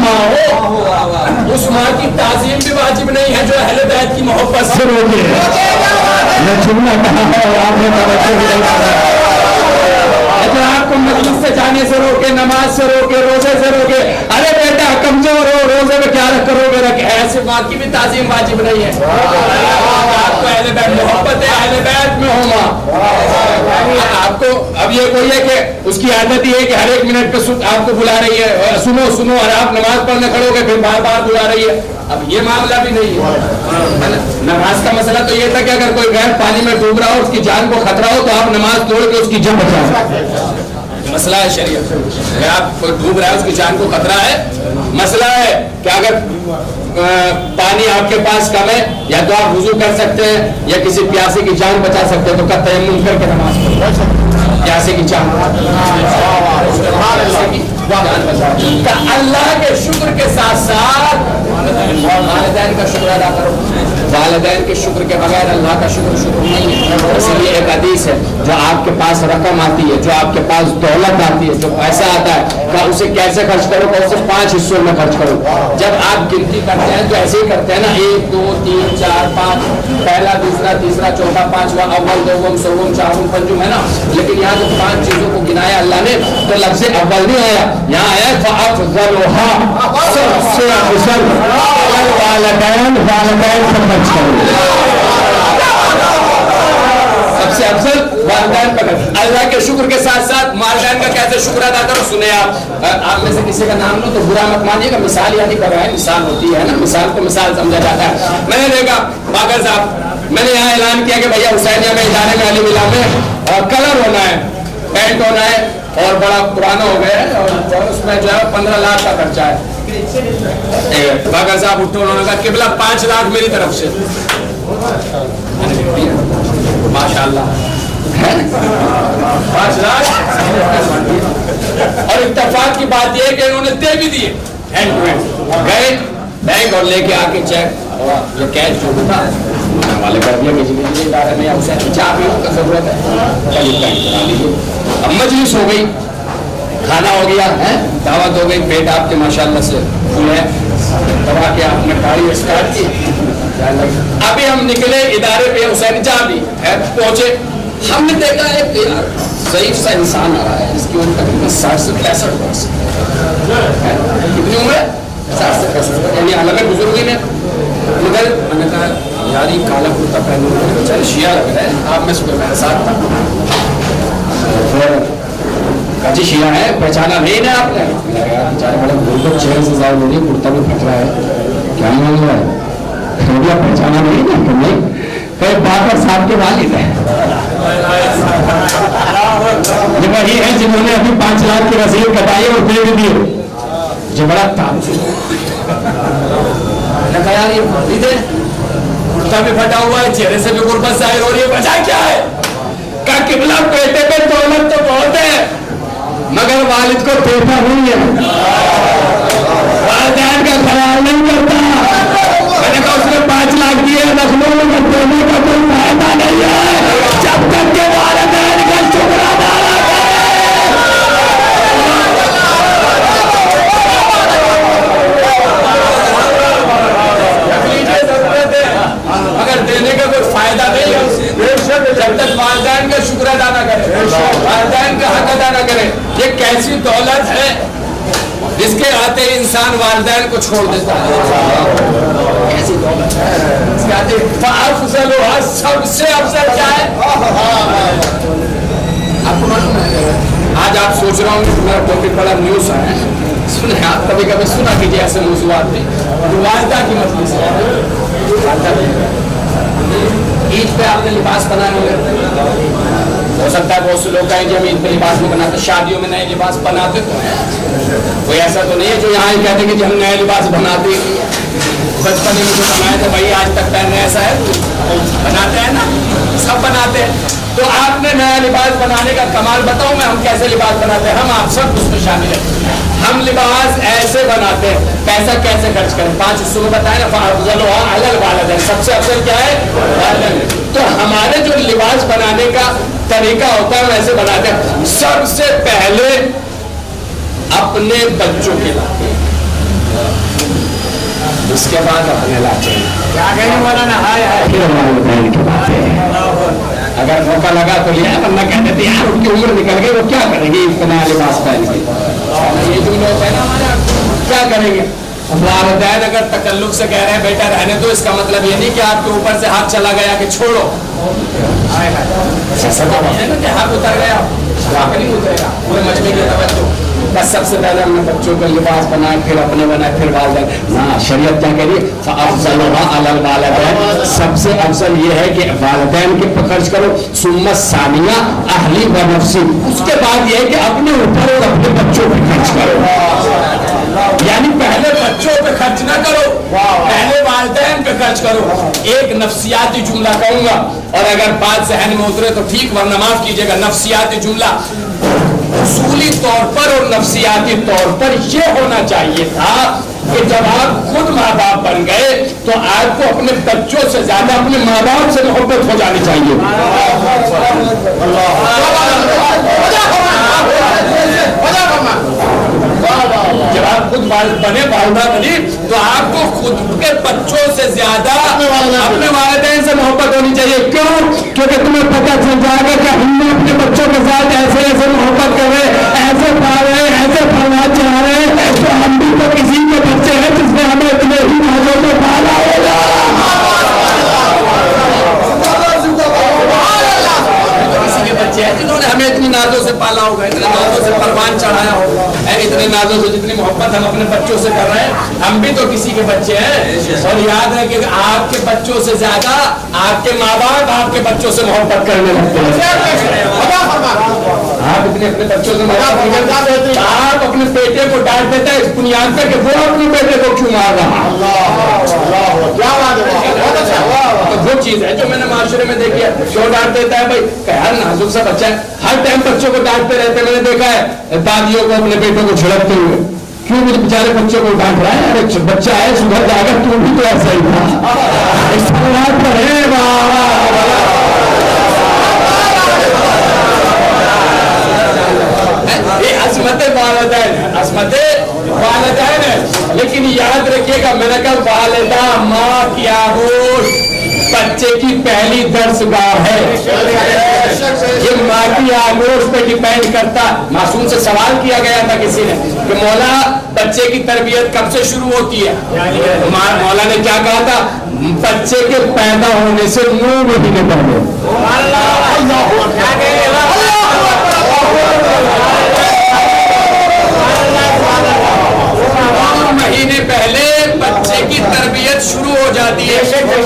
माँ हो, उस माँ की ताज़ीम भी वाजिब नहीं है जो अहले बैत की मोहब्बत से रोके। मैं चुनना कहा है और आपने तवज्जो भी नहीं करा। अगर आपको मजलिस से जाने से रोके, नमाज से रोके, रोजे से रोके, अरे बेटा कमजोर हो, रोजे में क्या करोगे, रखे, ऐसे माँ की भी ताज़ीम वाजिब नहीं है। आपको अहले बैत मोहब्बत है, अहले बैत में हो माँ, आपको अब ये कोई है कि उसकी आदत ये है कि हर 1 मिनट पे आपको बुला रही है, सुनो सुनो, और आप नमाज पढ़ने खड़ोगे फिर बार बार बुला रही है। अब ये मामला भी नहीं है, नमाज का मसला मसला तो ये था कि अगर कोई गैर पानी में डूब रहा हो, उसकी जान को खतरा हो, तो आप नमाज तोड़ के उसकी जान बचाओ। मसला है शरीयत। अगर आप कोई डूब रहा है, उसकी जान को खतरा है, मसला है कि अगर पानी आपके पास कम है, या तो आप वुजू कर सकते हैं या किसी प्यासे की जान बचा सकते हैं, तो का तयम्मुम करके नमाज पढ़ो, प्यासे की जान का अल्लाह के शुक्र के साथ साथ वालिदैन का शुक्र अदा करो। वालिदैन के शुक्र के बगैर अल्लाह का शुक्र नहीं है। इसलिए एक हदीस है, जो आपके पास रकम आती है, जो आपके पास दौलत आती है, जो पैसा आता है, का उसे कैसे खर्च करो, का उसे 5 हिस्सों में खर्च करो। जब आप गिनती करते हैं तो ऐसे ही करते हैं ना, 1 2 3 4 5, पहला दूसरा तीसरा चौथा पांचवा, अव्वल दोम सोम चारुम पंजुम, है ना। लेकिन यहाँ जो 5 चीजों को गिनाया अल्लाह ने, तो लफ्ज़ अव्वल नहीं आया, यहाँ आया फअफ़ज़लुहा, सबसे अफजल वालिदैन, वालिदैन पर खर्च करो, सबसे अफजल वालिदैन पर खर्च। अल्लाह के शुक्र के साथ साथ वालिदैन का कैसे शुक्र अदा करो, सुने आप में से किसी का नाम लो तो बुरा मत मानिएगा, मिसाल यानी कर रहा है, मिसाल होती है ना, मिसाल को मिसाल समझा जाता है। मैंने देखा बागर साहब, मैंने यहाँ ऐलान किया कि भैया हुसैनिया में इदारे में अली मिला में कलर होना है, पेंट होना है, और बड़ा पुराना हो गया है, और उसमें जो है 15 लाख का खर्चा है। बागर साहब उठो, उन्होंने कहा किबला 5 लाख मेरी तरफ से, माशाल्लाह 5 लाख। और इत्तेफाक की बात यह है कि इन्होंने दे भी दिए, हैंड टू हैंड गए बैंक और लेके आके चेक जो कैश जो था वाले कर दिया कि इदारे में उसे चाह भी का जरूरत है, चलिए बैंक बना लीजिए। अब मजलिस हो गई, खाना हो गया है, दावत हो गई, पेट आपके माशाल्लाह से फुल है, दबा के आपने गाड़ी स्टार्ट की। अभी हम निकले इदारे पे, हुसैन जहाँ भी है पहुंचे, हमने देखा एक यार ज़ईफ सा इंसान आ रहा है, इसकी उम्र तकरीबन 60 से 65 वर्ष, कितनी उम्र है? 60 से 65 वर्ष, यानी अलग बुजुर्गी में। मगर मैंने कहा यार ये काला कुर्ता पहने हुए बेचारे शिया लग रहे हैं, आप में से कोई मेरे साथ था, काजी शिया है, पहचाना नहीं ना आपने? बेचारे बड़े गुर्बत चेहरे से जाहिर हो रही है, कुर्ता भी फट रहा है, क्या मांग रहा है? पहचाना नहीं ना कि नहीं? कई बाकर साहब के वालिद है, ये वही है जिन्होंने अभी 5 लाख की रसीद कटाई और दे भी दी, जो बड़ा ताजुब। कहा यार ये वालिद है, कुर्ता भी फटा हुआ है, चेहरे से भी गुर्बत जाहिर हो रही है, वजह क्या है? का किबला बेटे पे दौलत तो बहुत है, मगर वालिद को तोहफा नहीं है, वालिदैन का ख्याल नहीं करता। मैंने कहा उसने 5 लाख दिए, लखनऊ में देने का कोई फायदा नहीं है जब तक के वालिदैन का शुक्र अदा न करें। अगर देने का कोई फायदा नहीं है, जब तक वालिदैन का शुक्र अदा न करें, वालिदैन का हक अदा न करें। ये कैसी दौलत है जिसके आते इंसान वालिदैन को छोड़ देता है, कैसी दौलत है इसके आते। सबसे अफजल क्या है आपको मालूम है? आज आप सोच रहा हूँ कि मेरा टॉपिक बड़ा न्यूज है, सुने आप कभी कभी सुना कीजिए ऐसे मौजूआत में, वालिदा की मजलिस है। ईद पे आपने लिबास बनाए होंगे, हो सकता है बहुत से लोग कहें कि हम ईद पे लिबास नहीं बनाते, शादियों में नए लिबास बनाते तो हैं, कोई ऐसा तो नहीं है जो यहाँ कहते कि हम नए लिबास बनाते ही नहीं है। बचपन में जो बनाए थे भाई आज तक पहनने ऐसा है, बनाते हैं ना, सब बनाते हैं। तो आपने नया लिबास बनाने का कमाल बताऊं मैं, हम कैसे लिबास बनाते हैं, हम आप सब उसमें शामिल हैं। हम लिबास ऐसे बनाते हैं, पैसा कैसे खर्च करें, 5 हिस्सों में बताए ना, सबसे अफजल क्या है? तो हमारे जो लिबास बनाने का तरीका होता है वैसे बनाते हैं। सबसे पहले अपने बच्चों के लाते, उसके बाद अपने लाते, अगर मौका लगा तो लिया, वरना कहते थे यार उनकी उम्र निकल गई, वो क्या करेंगे इतना लिबास पहन के। ये जो लोग है ना हमारे, क्या करेंगे? वालिदैन अगर तकल्लुफ से कह रहे हैं बेटा रहने दो, इसका मतलब ये नहीं कि आपके ऊपर से हाथ चला गया कि छोड़ो, ऐसा तो नहीं है ना कि हाथ उतर गया, हाथ नहीं उतरेगा, पूरे मजमे की तवज्जो। बस सबसे पहले हमने बच्चों का लिबास बनाए, फिर अपने बनाए, फिर वालिदैन। ना शरीयत क्या कह रही है? सबसे सबसे अफजल ये है कि वालिदैन के पर खर्च करो, सुम्मा सानिया अहली व नफ्सी, उसके बाद ये है कि अपने ऊपर और अपने बच्चों पे खर्च करो। यानी पहले बच्चों पे खर्च ना करो, पहले वालिदैन पे खर्च करो। एक नफ्सियाती जुमला कहूंगा और अगर बात जहन में उतरे तो ठीक, वरना माफ कीजिएगा। नफ्सियाती जुमला उसूली तौर पर और नफ्सियाती तौर पर यह होना चाहिए था कि जब आप खुद माँ बाप बन गए तो आपको अपने बच्चों से ज्यादा अपने माँ बाप से मोहब्बत हो जानी चाहिए। जब आप खुद बने वालिदा बनी तो आपको खुद के बच्चों से ज्यादा अपने वालिदैन से मोहब्बत होनी चाहिए। क्यों? क्योंकि तुम्हें पता चल जाएगा कि हमने अपने बच्चों के साथ ऐसे ऐसे मोहब्बत कर रहे, ऐसे पा रहे, ऐसे फरमा चाह रहे, तो हम भी तो किसी के बच्चे हैं जिसने हमें इतने ही नाजों में पाला होगा। किसी के बच्चे हैं जिन्होंने हमें इतनी नाजों से पाला होगा, इतने नाजों से परवान चढ़ाया होगा, इतने नाजों से जितनी मोहब्बत हम अपने बच्चों से कर रहे हैं, हम भी तो किसी के बच्चे हैं। और याद है कि आपके बच्चों से ज्यादा आपके माँ बाप आपके बच्चों से मोहब्बत करने लगते हैं। आप इतने अपने बच्चों से मोहब्बत करते, आप अपने बेटे को डांट देते हैं इस बुनियाद पर कि वो अपने बेटे को क्यों मार रहा। तो वो चीज है जो मैंने माशरे में देखी है। क्यों डांट देता है भाई? यार नाजुक सा बच्चा है, हर टाइम बच्चों को डांटते रहते। मैंने देखा है दादियों को अपने बेटों को झड़कते हुए, क्यों मुझे बेचारे बच्चों को डांट रहा है? अरे बच्चा है, सुधर जाएगा, तू भी तो ऐसा ही था। असमत वालिदैन, असमत वालिदैन है। लेकिन याद रखिएगा, मैंने कहा वालिदा माँ की आगोश बच्चे की पहली दर्सगाह है। ये माँ की आगोश पे डिपेंड करता। मासूम से सवाल किया गया था किसी ने कि मौला बच्चे की तरबियत कब से शुरू होती है? मौला ने क्या कहा था? बच्चे के पैदा होने से 9 महीने पहले। 9 महीने पहले बच्चे की तरबियत शुरू हो जाती है।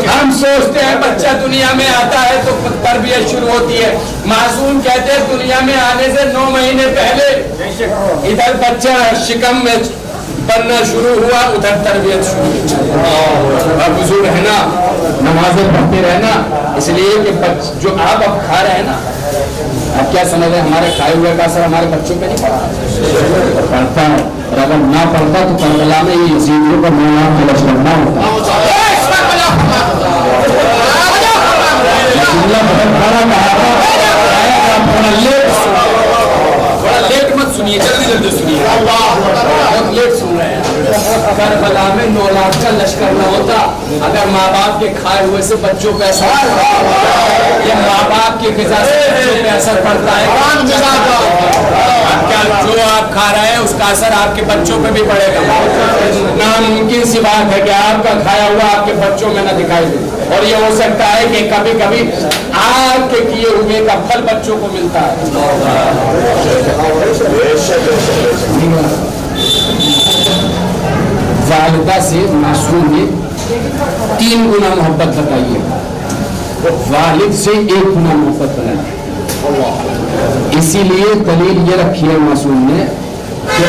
हम सोचते हैं बच्चा दुनिया में आता है तो तरबियत शुरू होती है। मासूम कहते हैं दुनिया में आने से 9 महीने पहले इधर बच्चा शिकम में बनना शुरू हुआ, उधर तरबियत शुरू। अब वुज़ू रहना, नमाजें पढ़ते रहना, इसलिए कि जो आप अब खा रहे हैं ना, आप क्या समझ रहे हैं हमारे खाए हुए का असर हमारे बच्चों पे नहीं पड़ा? पढ़ता है, और अगर ना पढ़ता तो करबला में ये यजीदियों का मौला तलाश करना होता। बड़ा लेट मत सुनिए, जल्दी जल्दी सुनिए, बहुत लेट सुन रहे हैं। करबला में 9 लाख का लश्कर न होता अगर माँ बाप के खाए हुए से बच्चों पे असर, या माँ बाप की ग़िज़ा से बच्चों पे असर पड़ता है। जो आप खा रहे हैं उसका असर आपके बच्चों पे भी पड़ेगा। नामुमकिन सी बात है कि आपका खाया हुआ आपके बच्चों में न दिखाई दे, और ये हो सकता है कि कभी कभी आपके किए हुए का फल बच्चों को मिलता है। वालिदा से मासूम ने 3 गुना मोहब्बत बताइए, वालिद से 1 गुना मोहब्बत बनाई। इसीलिए दलील ये रखी है मासूम ने कि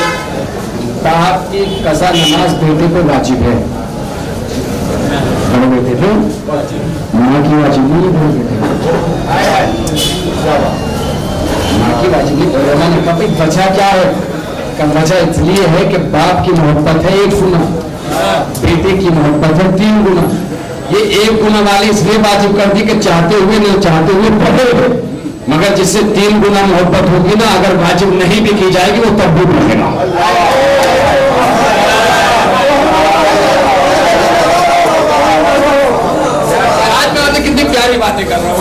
बाप की कज़ा नमाज बेटे पे वाजिब है। बड़े बेटे पे माँ की वाजिब नहीं, बड़े बेटे माँ की वाजिब नहीं। मैंने कहा भाई वजह क्या है? का वजह इसलिए है कि बाप की मोहब्बत है 1 गुना, बेटे की मोहब्बत है 3 गुना। ये 1 गुना वाली इसलिए वाजिब कर दी कि चाहते हुए नहीं चाहते हुए पढ़े, मगर जिससे 3 गुना मोहब्बत होगी ना, अगर वाजिब नहीं भी की जाएगी वो तब भी पढ़ेगा। आज मैं आपने कितनी प्यारी बातें कर रहा हूँ।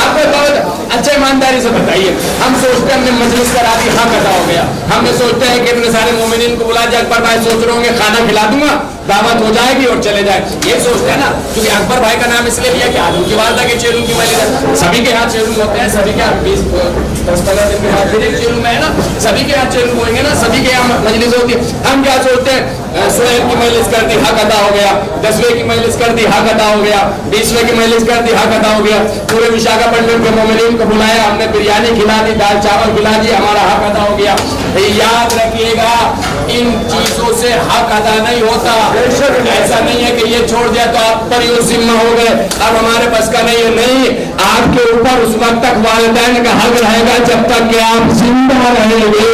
आपको बहुत अच्छा ईमानदारी से बताइए, हम सोचते हैं हमने मजलिस करा दी, हाँ कदा हो गया। हम ये सोचते हैं कि इतने सारे मोमिनीन को बुला, जग पर मैं सोच रहे होंगे खाना खिला दूंगा, दावत हो जाएगी और चले जाए, ये सोचते हैं ना। क्योंकि अकबर भाई का नाम इसलिए लिया कि आलू की बात था कि चेलू की मजलिस, सभी के यहाँ चेलू होते हैं, सभी के यहाँ 20-15 दिन के बाद फिर एक चेलू में है ना, सभी के यहाँ चेलू होंगे ना, सभी के यहाँ मजलिस होती है। हम क्या सोचते हैं, सोहेब की मजलिस कर दी, हक अदा हो गया, 10वें की मजलिस कर दी, हक अदा हो गया, 20वें की मजलिस कर दी, हक अदा हो गया, पूरे विशाखापट्टनम के मोमिनीन को बुलाया, हमने बिरयानी खिला दी, दाल चावल खिला दी, हमारा हक अदा हो गया। याद रखिएगा, इन चीजों से हक अदा नहीं होता। ऐसा नहीं है कि ये छोड़ दिया तो आप पर ही जिम्मा हो गए, अब हमारे बस का नहीं है। नहीं, आपके ऊपर उस वक्त तक वालिदैन का हक रहेगा जब तक कि आप जिंदा रहेंगे।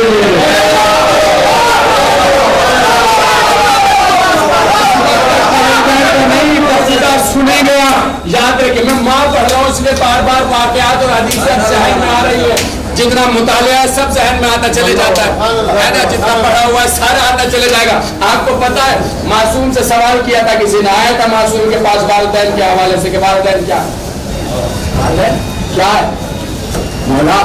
सुनेंगे आप, याद रखिए। मैं माँ पढ़ रहा हूँ इसलिए बार बार वाकयात और हदीस जहन में आ रही है। जितना मुतालिया है सब जहन में आता चले जाता है ना, जितना पढ़ा हुआ है सारा आता चले जाएगा। आपको पता है, मासूम से सवाल किया था किसी ने, आया था मासूम के पास वालिदैन के हवाले से कि वालिदैन क्या क्या है? मौला,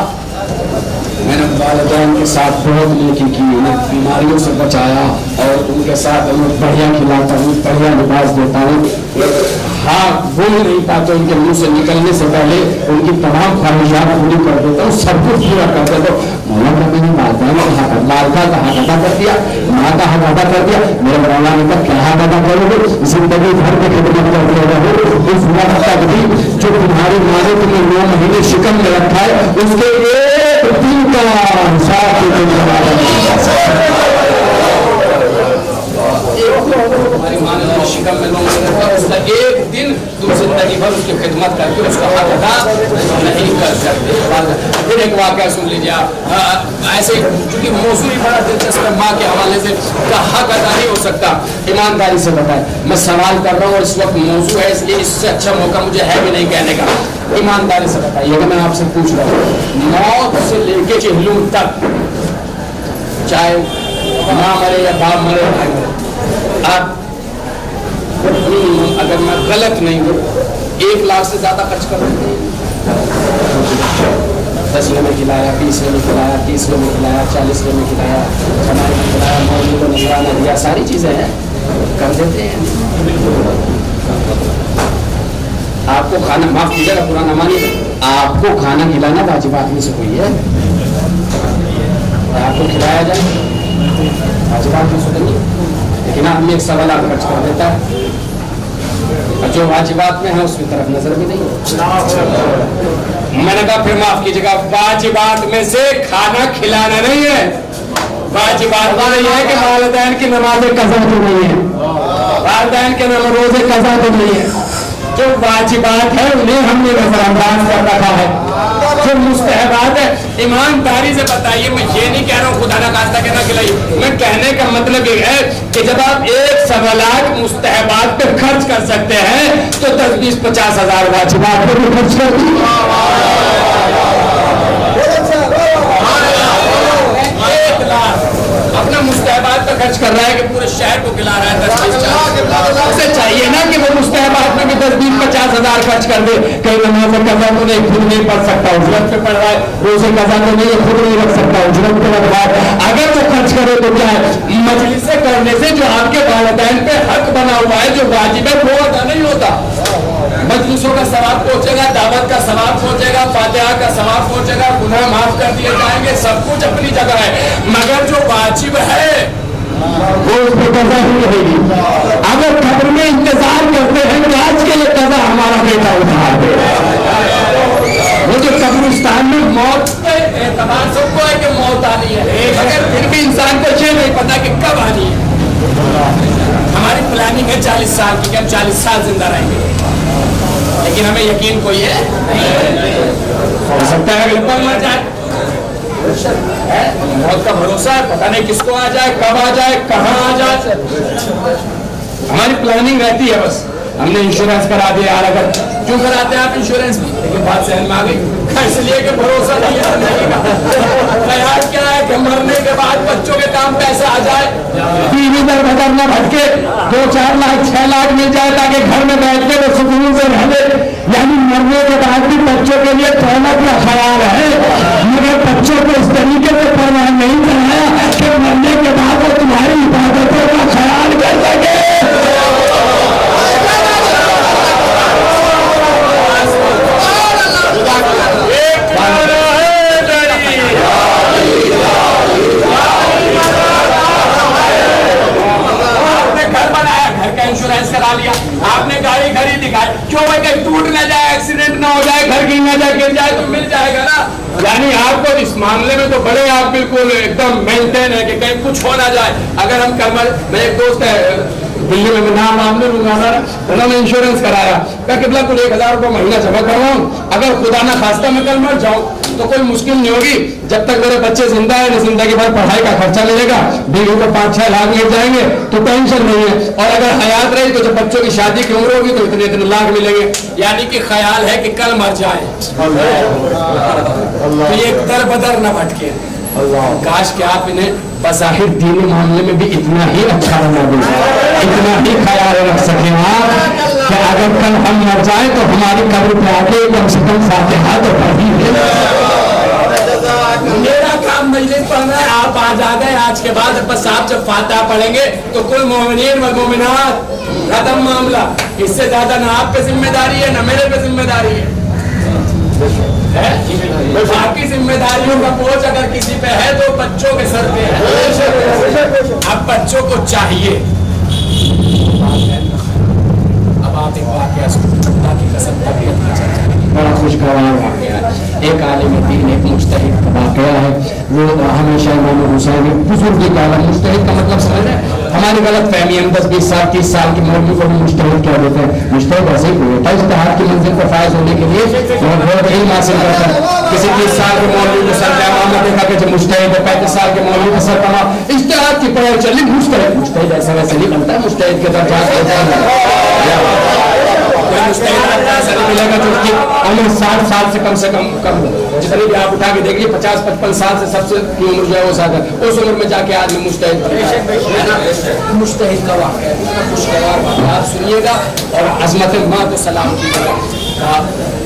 मैंने वालिदैन के साथ बहुत नेकी की, उन्हें बीमारियों से बचाया और उनके साथ उन्हें बढ़िया खिलाता हूँ, बढ़िया लिबास देता हूँ। हाँ, बोल नहीं पाते, उनके मुंह से निकलने से पहले उनकी तमाम ख्वाहिशात पूरी कर देता हूँ, सब कुछ पूरा कर देता हूँ। मौला का मैंने वालिदैन का हक अदा कर दिया, माँ का हक अदा कर दिया, मेरे मौला ने कहा क्या हक अदा करोगे? जिंदगी भर में खिदमत करते रहो, उस वक्त तक भी जो तुम्हारी माँ ने तुम्हें 9 महीने शिकम में रखा है, उसके एक दिन का हिसाब हमारी माँ ने जो शिकम में 9 महीने रखा, उसका एक दिन तुम जिंदगी भर उसकी खिदमत करके उसका हक अदा नहीं कर सकते। फिर एक वाक़या सुन लीजिए आप, ऐसे क्योंकि मौजू ही बड़ा दिलचस्प है, माँ के हवाले से का हक अदा नहीं हो सकता। ईमानदारी से बताएं, मैं सवाल कर रहा हूँ और इस वक्त मौजू है, इसलिए इससे अच्छा मौका मुझे है भी नहीं कहने का। ईमानदारी से बताइएगा, मैं आपसे पूछ रहा हूँ, मौत से लेके चिहलूम तक, चाहे माँ मरे या बाप मरे, भाई मरे, आप अगर मैं गलत नहीं हूँ 1 लाख से ज्यादा खर्च कर देते हैं। 10वें में खिलाया, 20वें में खिलाया, 30वें में खिलाया, 40वें में खिलाया, समाज में खिलाया, मौलवी को नजराना दिया, सारी चीजें हैं, कर देते हैं। आपको खाना, माफ कीजिएगा पुराना मानिए, आपको खाना खिलाना वाजिबात में से कोई है, आपको खिलाया जाए वाजिबात में से नहीं, लेकिन आदमी एक सवाल खर्च कर देता है, जो वाजिबात में है उसकी तरफ नजर भी नहीं। मैंने कहा फिर माफ कीजिएगा, वाजिबात में से खाना खिलाना नहीं है, वाजिबात में यह है कि वालिदैन की नमाज़े कज़ा तो नहीं है, वालिदैन के रोज़े कज़ा तो नहीं है। जो वाजिबात है उन्हें हमने नजरअंदाज कर रखा है, जो मुस्तहबात है। ईमानदारी से बताइए, मैं ये नहीं कह रहा हूँ खुदा ना खास्ता के ना खिलाइए, मैं कहने का मतलब ये है कि जब आप 1 लाख मुस्तहबात पे खर्च कर सकते हैं तो 10, 20, 50 हजार वाजिबात पे भी खर्च कर दी। 1 लाख अपना मुस्तहबात पे खर्च कर रहा है कि पूरे शहर को खिला रहा है 10, 20, 50। उसे चाहिए ना कि वो मुस्तहबात में भी 10, 20, 50 हजार खर्च कर दे। कहीं नमाज़ कज़ा तो नहीं, खुद नहीं पढ़ सकता, उजरत पे पढ़ रहा है, रोज़े कज़ा तो नहीं, खुद नहीं रख सकता, उजरत पे रख रहा है। अगर वो खर्च करे तो क्या है, मजलिस से करने से जो आपके वालिदैन पे हक बना हुआ है, जो वाजिब है, वो अदा नहीं होता। मजलिसों का सवाब पहुंचेगा, दावत का सवाब पहुंचेगा, फातिहा का सवाब पहुंचेगा, गुनाह माफ कर दिए जाएंगे, सब कुछ अपनी जगह है, मगर जो वाजिब है वो उस पर कज़ा ही रहेगी। अगर खबर में इंतजार करते हैं कि आज के लिए कज़ा हमारा बेटा उठा दे, वो जो कब्रिस्तान में मौत पे एतबार सबको है कि मौत आनी है, मगर फिर भी इंसान को ये नहीं पता कि कब आनी है। हमारी प्लानिंग है 40 साल की, कि हम 40 साल जिंदा रहेंगे, लेकिन हमें यकीन कोई है हो सकता है अगले पल मर जाए, मौत का भरोसा है, पता नहीं किसको आ जाए, कब आ जाए, कहाँ आ जाए। हमारी प्लानिंग रहती है, बस हमने इंश्योरेंस करा दिया। यार अगर क्यों कराते हैं आप इंश्योरेंस भी, लेकिन बात सहन में आ गई, इसलिए कि भरोसा नहीं है जिंदगी का। यार क्या है कि मरने के बाद बच्चों के काम पैसा आ जाए, बीवी दर बदर न भटके, 2, 4 लाख 6 लाख मिल जाए ताकि घर में बैठ के वो सुकून से रह ले। यानी मरने के बाद भी बच्चों के लिए तौबत का ख्याल है, मगर बच्चों को इस तरीके से परवाह नहीं कराया कि मरने के बाद वो तुम्हारी इबादतों का ख्याल कर सके। गाड़ी खरीदी क्यों भाई, कहीं टूट ना जाए, एक्सीडेंट ना हो जाए, घर गिर ना जाए, गिर जाए तो मिल जाएगा ना। यानी आपको इस मामले में तो बड़े आप बिल्कुल एकदम मेंटेन है कि कहीं कुछ हो ना जाए। अगर हम कमर, मैं एक दोस्त है दिल्ली में, मैं नाम नहीं लूंगा, उन्होंने इंश्योरेंस कराया, क्या कितना कुल 1000 रुपये महीना जमा करवाऊं, अगर खुदा ना खास्ता मैं कल मर जाऊं तो कोई मुश्किल नहीं होगी, जब तक मेरे बच्चे जिंदा है, जिंदगी भर पढ़ाई का खर्चा मिलेगा, बीवी को 5-6 लाख मिल जाएंगे तो टेंशन नहीं है, और अगर हयात रही तो जब बच्चों की शादी की उम्र होगी तो इतने लाख मिलेंगे। यानी कि ख्याल है कि कल मर जाए तो ये दर बदर न भटके। काश कि आप इन्हें बज़ाहिर दीनी मामले में भी इतना ही अच्छा बना दें, इतना ही ख्याल रख सकें आप कि अगर कल हम मर जाए तो हमारी कब्र पे आके कम से कम फातिहा तो पढ़ी है। मेरा काम मजलिस पढ़ना है, आप आज आ गए, आज के बाद बस आप जब फातिहा पढ़ेंगे तो कुल मोमिनीन व मोमिनात खत्म मामला। इससे ज्यादा ना आप पे जिम्मेदारी है ना मेरे पे जिम्मेदारी है। बाकी जिम्मेदारियों का बोझ अगर किसी पे है तो बच्चों के सर पे है। अब बच्चों को चाहिए, अब आप एक वाकया की कसम बड़ा खुशगवार वाकया है। एक आलिम दीन, एक मुज्तहिद का वाकया है। वो हमेशा इमाम हुसैन बुजुर्ग का मुज्तहिद का मतलब समझ रहे हैं, हमारी गलत फहमी हम 10-20 साल 30 साल की मौलवी को भी मुज्तहिद कह देते हैं। मुज्तहिद ऐसे ही होता है, इज्तिहाद की मंजिल पर फायज होने के लिए बहुत इल्म हासिल करता है। किसी 30 साल के मौलवी को सर पैमाना देखा कि जब मुज्तहिद है, 35 साल के मौलवी का सर पैमा इज्तिहाद की पढ़ाई चली, मुज्तहिद ऐसा वैसे नहीं बनता, मुज्तहिद के दर्जा ऐसा नहीं मिलेगा जो कि उम्र 60 साल से कम हो। जितनी भी आप उठा के देखिए 50-55 साल से सबसे उम्र जो है वो ज्यादा, उस उम्र में जाके आदमी मुज्तहिद है ना। मुज्तहिद का वाक़या है, खुशगवार वाक़या सुनिएगा और अज़मत माँ को सलाम कीजिएगा।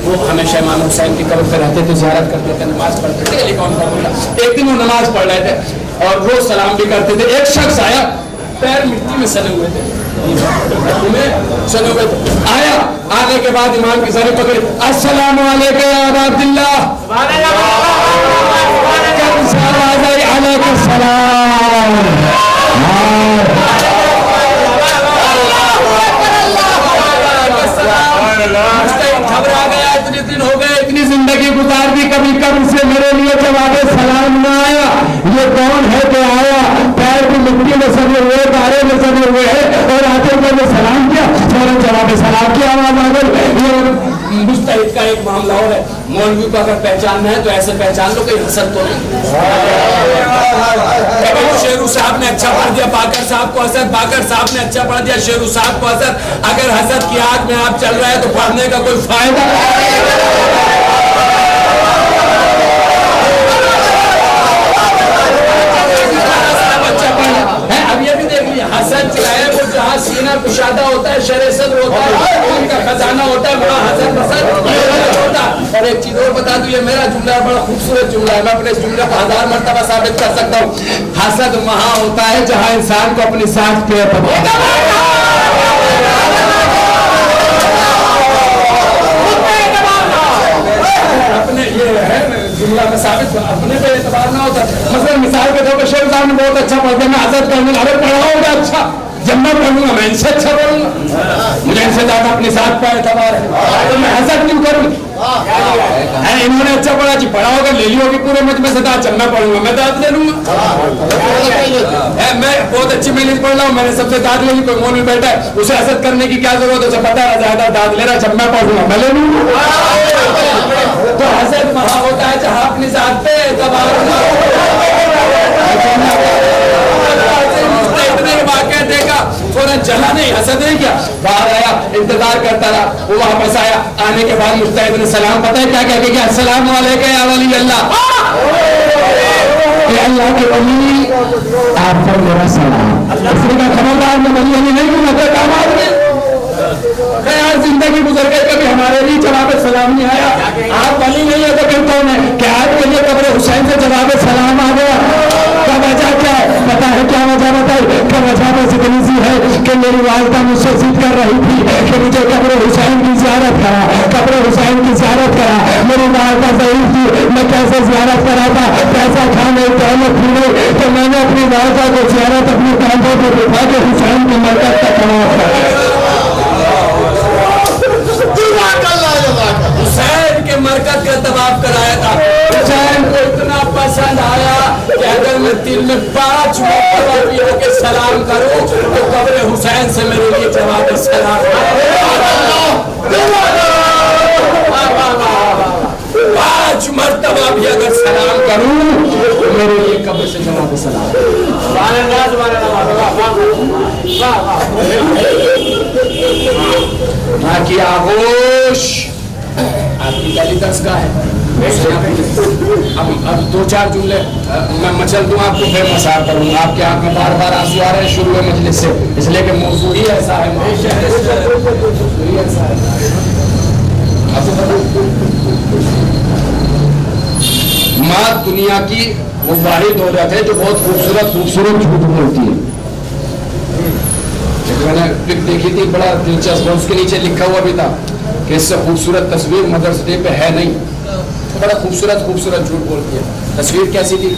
वो हमेशा इमाम हुसैन की कब्र पे रहते थे, ज़ियारत करते थे, नमाज पढ़ते थे। एक दिन वो नमाज पढ़ रहे थे और रोज सलाम भी करते थे। एक शख्स आया, पैर मिट्टी में सने हुए थे, सने हुए थे, आया, आने के बाद इमाम की सर पकड़ी, अस्सलाम वालेकुम या अबा अब्दुल्लाह, घबरा गया, इतने दिन हो गए, इतनी जिंदगी गुजार दी, कभी कब्र से मेरे लिए जवाब सलाम न आया। ये कौन है कि आया, पैर भी मिट्टी में सने हुए, बारे में सने हुए है, और आते हुए सलाम किया, फौरन जवाब सलाम की आवाज आ गई। ये मुज्तहिद का एक मामला और है। मौलवी को अगर पहचानना है तो ऐसे पहचान लो, कोई हसद तो नहीं। शेरू साहब ने अच्छा पढ़ दिया, बाकर साहब को हसद, बाकर साहब ने अच्छा पढ़ दिया, शेरू साहब को हसद। अगर हसद की आग में आप चल रहे हैं तो पढ़ने का कोई फायदा है। अब ये भी देख लिया, हसद जो है वो जहाँ सीना कुशादा होता है, शर सद्र होता है, उनका खजाना होता है, वहाँ हसद होता है। और एक चीज और बता दूं, ये मेरा जुमला है, बड़ा खूबसूरत जुमला है, मैं अपने इस जुमले को 1000 मरतबा साबित कर सकता हूँ। हसद वहाँ होता है जहाँ इंसान को अपनी साथ पे अपने ये है जुमला में साबित, अपने पे एतबार ना होता। मतलब मिसाल के तौर पर शेख साहब ने बहुत अच्छा पढ़ दिया, मैं हसद करूंगा, अगर पढ़ा होगा अच्छा, जब मैं पढ़ूंगा मैं इनसे अच्छा पढ़ूंगा, मुझे इनसे ज्यादा अपने साथ पर एतबार है, तो मैं हसद क्यों करूँ? इन्होंने अच्छा पढ़ा जी, पढ़ा होगा, ले ली होगी पूरे मजमे से दाद, जब मैं पढ़ूंगा मैं दाद ले लूंगा। मैं बहुत अच्छी मेहनत पढ़ रहा हूँ, मैंने सबसे दाद ले ली, कोई मौलवी बैठा है, उसे हसद करने की क्या जरूरत है, उसे पता है ज्यादा दाद ले रहा है, जब मैं पढ़ूंगा मैं ले लूंगा। तो हसद वहाँ होता है जहाँ अपनी जात पे एतबार ना हो। इतने वाक़या देखा, थोड़ा जला नहीं, हसद नहीं किया, बाहर आया, इंतजार करता रहा, वो वापस आया, आने के बाद मुज्तहिद ने सलाम, पता है क्या कह के, अस्सलाम वालेकुम या वली अल्लाह, अल्लाह के वली आप पर मेरा सलाम। उसने कहा खबरदार मैं वली नहीं हूँ, मैं काम आदमी यार, जिंदगी गुजर गई, कभी हमारे लिए जवाब सलाम नहीं आया। आप वली नहीं है तो फिर कौन है? क्या आपके लिए कब्र हुसैन से जवाब सलाम आ गया? क्या वजह क्या है? पता है क्या वजह बताई? क्या वजह बस इतनी सी है कि मेरी वालिदा मुझसे जिद कर रही थी कि मुझे कब्र हुसैन की ज़ियारत करा, कब्र हुसैन की ज़ियारत करा। मेरी वालिदा ज़ईफ़ थी, मैं कैसे ज़ियारत कराता, पैसा खाने दौलत थी नहीं, तो मैंने अपनी वालिदा को ज़ियारत अपने कांधों पर बिठा के हुसैन के मरकज़ तक तवाफ़ करा। 5 मरतबा भी होके सलाम करूं तो कब्र हुसैन से मेरे लिए जवाब सलाम। 5 मरतबा भी अगर सलाम करूं तो मेरे लिए कब्र से जवाब सलाम। बाकी आगोश आपकी पहली दरसगाह है। अब 2-4 जुमले मैं मचल दूं आपको, फिर मसार करूंगा। आपके आंख में बार बार आंसू आ रहे हैं शुरू में मजलिस से, इसलिए कि मौजू ही ऐसा है। माँ दुनिया की वो वाहिद औरत है जो बहुत खूबसूरत खूबसूरत झूठ बोलती है। मैंने पिक देखी थी, बड़ा दिलचस्प, उसके नीचे लिखा हुआ भी था कि इससे खूबसूरत तस्वीर मदर्स डे पे है नहीं। तो बड़ा खूबसूरत खूबसूरत झूठ बोलती है। तस्वीर कैसी थी?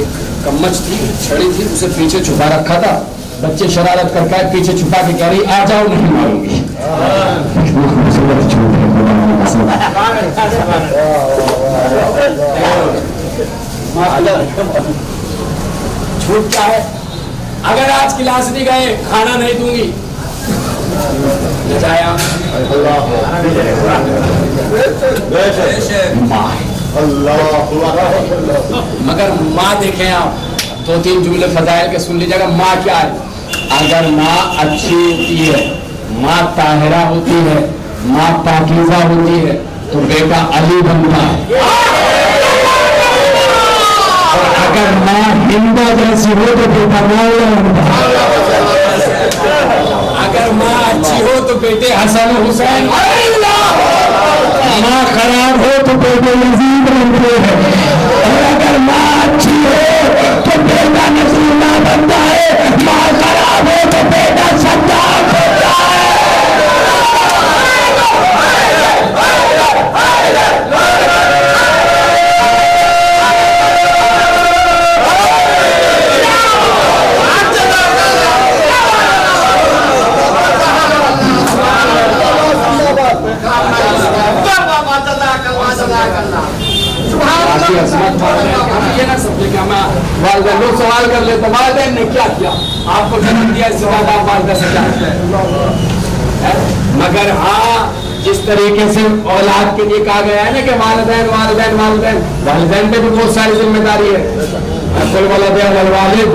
एक कम्मच थी, छड़ी थी, उसे पीछे छुपा रखा था। बच्चे शरारत करके पीछे छुपा के कह रही आ जाओ नहीं मारूंगी। झूठ क्या है? अगर आज क्लास नहीं गए खाना नहीं दूंगी। मगर माँ देखें आप, 2-3 जुमले फजाइल के सुन लीजिएगा। माँ क्या है? अगर माँ अच्छी होती है, माँ ताहिरा होती है, माँ पाकीज़ा होती है तो बेटा अली बनता है। और अगर माँ हिंदा जैसी हो तो बेटा मौला बनता है। अगर माँ अच्छी हो तो बेटे हसन हुसैन, माँ खराब हो तो बेटे यजीद बनते हैं। और अगर माँ अच्छी हो तो बेटा नसरुल्लाह बनता है, माँ खराब हो तो बेटा सद्दाम बनता है। लोग सवाल कर लेते वालिदैन ने क्या किया, आपको जन्म दिया, इससे ज्यादा आप वालिदैन से क्या है? मगर हाँ, जिस तरीके से औलाद के लिए कहा गया है ना कि वालिदैन वालिदैन वालिदैन, वालिदैन पे भी बहुत सारी जिम्मेदारी है। कुल वलदैन वालिद,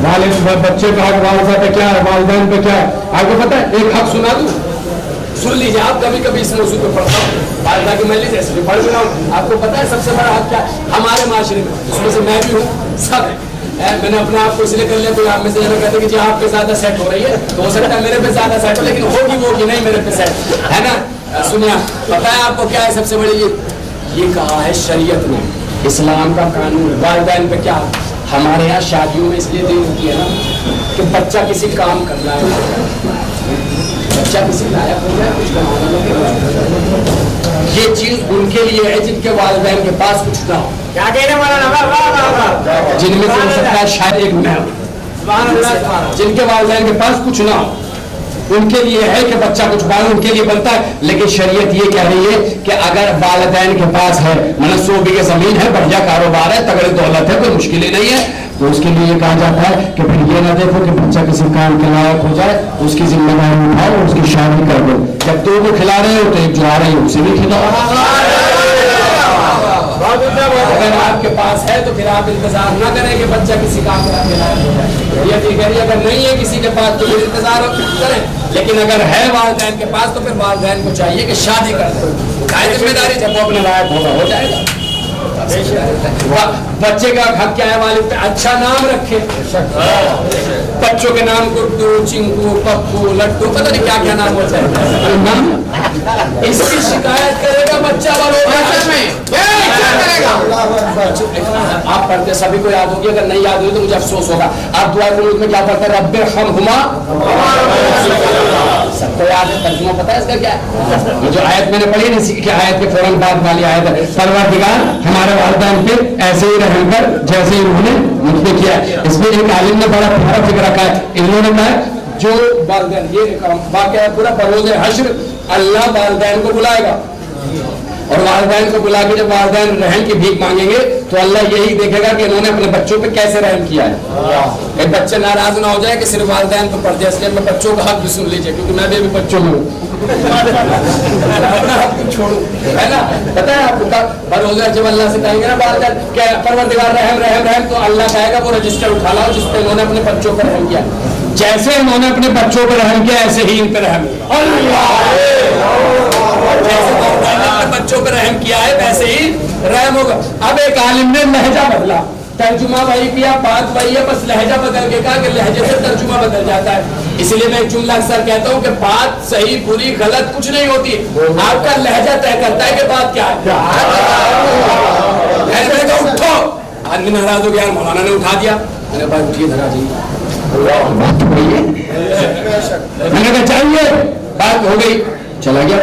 वालिद बच्चे का हक, वालिदा पे क्या है, वालिदैन पे क्या है। आपको पता है? एक हक सुना दूं, सुन लीजिए आप। कभी कभी इस मौजूद पे पढ़ता हूँ, वालिदा की मैं लीजिए इसलिए पढ़ रहा हूँ। आपको पता है सबसे बड़ा हक क्या है हमारे माशरे में? उसमें से मैं भी हूँ, सब है। मैंने अपने आप को इसलिए कर लिया, कोई आप में से जरा कहते कि जी आप पे ज्यादा सेट हो रही है, तो हो सकता है मेरे पे ज्यादा सेट हो, लेकिन होगी वो कि नहीं मेरे पे सेट है ना। सुनिए, पता है आपको क्या है सबसे बड़ी? ये कहा है शरीयत ने, इस्लाम का कानून। वालिदैन पे क्या? हमारे यहाँ शादियों में इसलिए देर होती है ना कि बच्चा किसी काम कर रहा है, बच्चा किसी लायक हो जाए, कुछ कमाने। ये चीज उनके लिए है जिनके वालिदैन के पास कुछ ना हो। क्या कहने वाला? जिनमें से हो सकता है शायद एक मैं हूं, जिनके वालिदैन के पास कुछ ना हो, उनके लिए है कि बच्चा कुछ बाल उनके लिए बनता है। लेकिन शरीयत ये कह रही है कि अगर वालिदैन के पास है, मतलब 100 बीघे जमीन है, बढ़िया कारोबार है, तगड़ी दौलत है, कोई मुश्किल ही नहीं है, तो उसके लिए कहा जाता है कि फिर ये ना देखो कि बच्चा किसी काम के लायक हो जाए, उसकी जिम्मेदारी उठाओ और उसकी शादी कर दो। जब 2 को खिला रहे हो तो एक जो आ रही है उसे भी खिलाओ। अगर आपके पास है तो फिर आप इंतजार ना करें कि बच्चा किसी काम के लायक हो जाए। ये ठीक है, अगर नहीं है किसी के पास तो फिर इंतजार करें। लेकिन अगर है वालिदैन के पास तो फिर वालिदैन को चाहिए कि शादी कर दे, जिम्मेदारी जब वो अपने लायक होगा हो जाएगा। बच्चे का हक क्या है? वालिद पे अच्छा नाम रखे। बच्चों के नाम गुड्डू, चिंकू, पप्पू, लट्टू, पता नहीं क्या क्या नाम होता है। इसकी शिकायत करेगा बच्चा आप पढ़ते सभी को याद होगी, अगर नहीं याद हुई तो मुझे अफसोस होगा। आप दुआ कुनूत में क्या पढ़ते हैं? रब्बे हम्हुमा, सबको याद है। तर्जुमा पता है इसका क्या है? ये जो आयत मैंने पढ़ी ना, इसी की आयत के फौरन बाद वाली आयत है, परवरदिगार हमारे वालिदैन पे ऐसे ही रहम कर जैसे इन्होंने मुझ पे किया। इसमें एक आलिम ने बड़ा प्यारा फिक्र रखा है। इन्होंने कहा जो वालिदैन, ये वाक़या पूरा बरोज़े हश्र अल्लाह वालिदैन को बुलाएगा और वालिदैन को बुला के जब वालिदैन रहम की भीख मांगेंगे तो अल्लाह यही देखेगा कि इन्होंने अपने बच्चों पे कैसे रहम किया है। एक बच्चे नाराज ना हो जाए कि सिर्फ वालिदैन पे पड़ जाए, इसलिए मैं बच्चों का हक भी सुन लीजिए, क्योंकि मैं भी बच्चों में हूँ। अपना हक छोड़ू, है ना? पता है आपको पर जब अल्लाह से कहेंगे ना वालिदैन क्या परवरदिगार रहम रहम रहम, तो अल्लाह कहेगा वो रजिस्टर उठा लाओ जिस पे इन्होंने अपने बच्चों पर रहम किया। जैसे इन्होंने अपने बच्चों पर रहम किया ऐसे ही इन पर रहम, जैसे अपने बच्चों पर रहम किया है वैसे ही रहम होगा। अब एक आलिम ने लहजा बदला, तर्जुमा वही किया, बात वही है, बस लहजा बदल के कहा कि लहजे से तर्जुमा बदल जाता है। इसलिए मैं एक जुमला अक्सर कहता हूँ कि बात सही बुरी गलत कुछ नहीं होती, आपका लहजा तय करता है कि बात क्या है। उठो, आदमी नाराज हो गया, मौलाना ने उठा दिया, मैंने भाई उठिए धरा जी, बात हो गई है, मैंने कहा चाहिए, बात हो गई, चला गया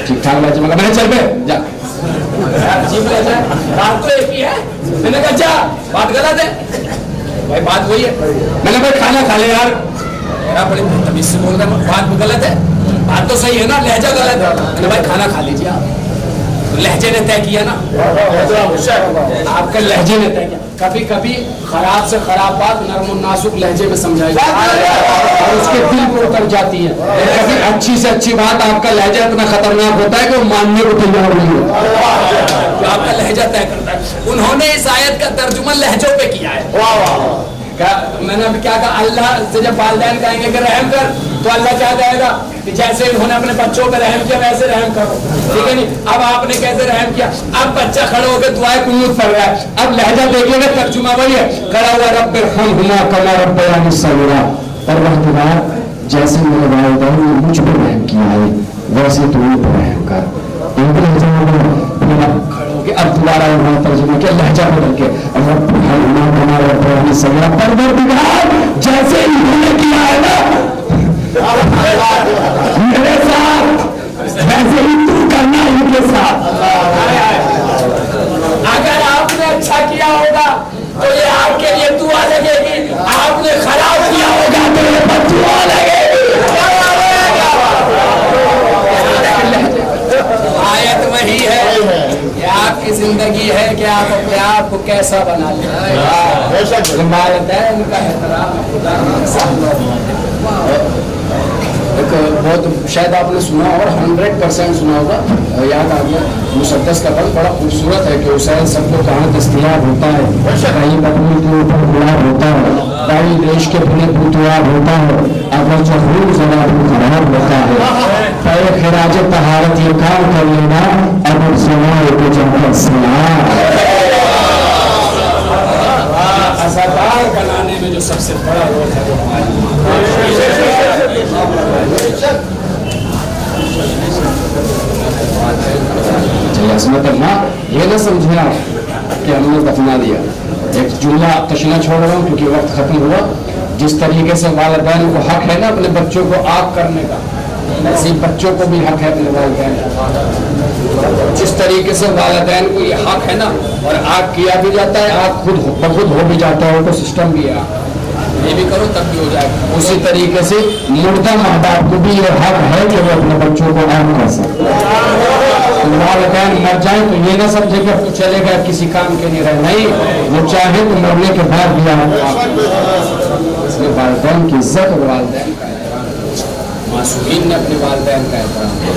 ठीक ठाक बात, मैंने चल पे जा, बात तो एक ही है, मैंने कहा जा, बात गलत है भाई, बात वही है, मैंने भाई खाना खा ले यार, बड़ी तमीज से बोल रहा, बात गलत है, बात तो सही है ना, लहजा गलत है, मैंने भाई खाना खा लीजिए आप, लहजे ने तय किया ना, आपका लहजे ने तय किया। कभी कभी खराब से खराब बात नरम नाजुक लहजे में समझाई और उसके दिल को उतर जाती है। कभी अच्छी से अच्छी बात आपका लहजा इतना खतरनाक होता है कि वो मानने को तैयार नहीं होता, तो आपका लहजा तय करता है। उन्होंने इस आयत का तर्जुमा लहजों पे किया है। मैंने अभी क्या कहा, अल्लाह से जब वालिदैन कहेंगे कि रहम कर, तो अल्लाह क्या कहेगा कि जैसे इन्होंने अपने बच्चों पे रहम किया वैसे रहम करो, ठीक है नहीं? अब आपने कैसे रहम किया, अब बच्चा खड़े होकर दुआए कुनूत पढ़ रहा है, अब लहजा देखिएगा, तर्जुमा वही है, खड़ा हुआ रब्बिरहमहुमा कमा रब्बयानी सगीरा, परवरदिगार जैसे मेरे वालिदैन ने मुझ पर रहम किया है वैसे तू उन पर रहम कर। अब दोबारा उन्होंने तर्जुमा किया लहजा बदल के, परवरदिगार जैसे इन्होंने किया है ना मेरे साथ वैसे ही तू करना उनके साथ। अगर आपने अच्छा किया होगा तो ये आपके लिए दुआ लगेगी, आपने खराब किया होगा तो ये बददुआ लगेगी। आयत वही है कि आपकी जिंदगी है कि आप अपने आप को कैसा बना लें। वालिदैन का एहतराम बहुत शायद आपने सुना और 100% सुना होगा, याद आ गया, मुसद्दस का पल बड़ा खूबसूरत है कि हुसैन सबको कहाँ दस्तयाब होता है, कहीं बदली के ऊपर गुलाब होता है, कहीं देश के बने बुतवार होता है, अगर जरूर जरा भी खराब होता है, पैर खिराज तहारत ये काम कर लेना, अगर समाए को जब सलाम अज़ादार बनाने में जो सबसे बड़ा रोल है वो असमत अल्लाह, ये ना समझे आप कि हमने दफना दिया। एक जुमला तशना छोड़ रहा हूँ क्योंकि वक्त खत्म हुआ। जिस तरीके से वालिदैन को हक है ना अपने बच्चों को आग करने का, ऐसे बच्चों को भी हक है अपने वालिदैन को। जिस तरीके से वालिदैन को ये हक है ना, और आग किया भी जाता है, आग खुद हो भी जाता है, उनको सिस्टम भी है, ये भी करो तब भी हो जाएगा। उसी तरीके से मुर्दा माँ बाप को भी ये हक है कि वो अपने बच्चों को आग कर सकते। वालिदैन मर जाए तो ये ना समझे कि अब तो चलेगा किसी काम के नहीं रहे, नहीं, वो चाहे तो मरने के बाद भी वालिदैन की इज्जत और वालिदैन का मासूमीन ने अपने वालिदैन का एहतराम किया,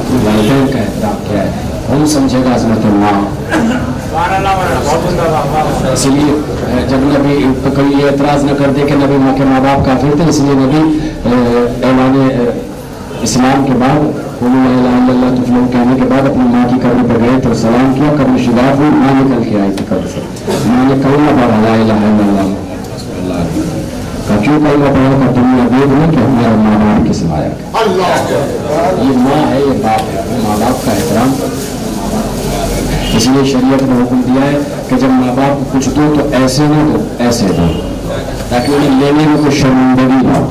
अपने वालिदैन का एहतराम किया है, कौन समझेगा अज़मत अल्लाह। इसलिए जब नबी तो कभी ये एतराज़ न कर दे कि नबी माँ के माँ बाप काफिर थे, इसलिए नबी ऐलान इस्लाम के बाद तुफलो कहने के बाद अपनी माँ की कब्र पर गए तो सलाम किया, कब्र शिदाफ हुई, माँ निकल के आई थी कब्र से, माँ ने कलमा पढ़ा ला इलाहा इल्लल्लाह का, क्यों कलमा पढ़ा का दुनिया वेद में कि हमारे माँ बाप के सिवाया, ये माँ है ये बाप है, माँ बाप का एहतराम। इसलिए शरीयत ने हुक्म दिया है कि जब माँ बाप को कुछ दो तो ऐसे ना दो, ऐसे दो, ताकि उन्हें लेने में कोई शर्मिंदगी ना हो।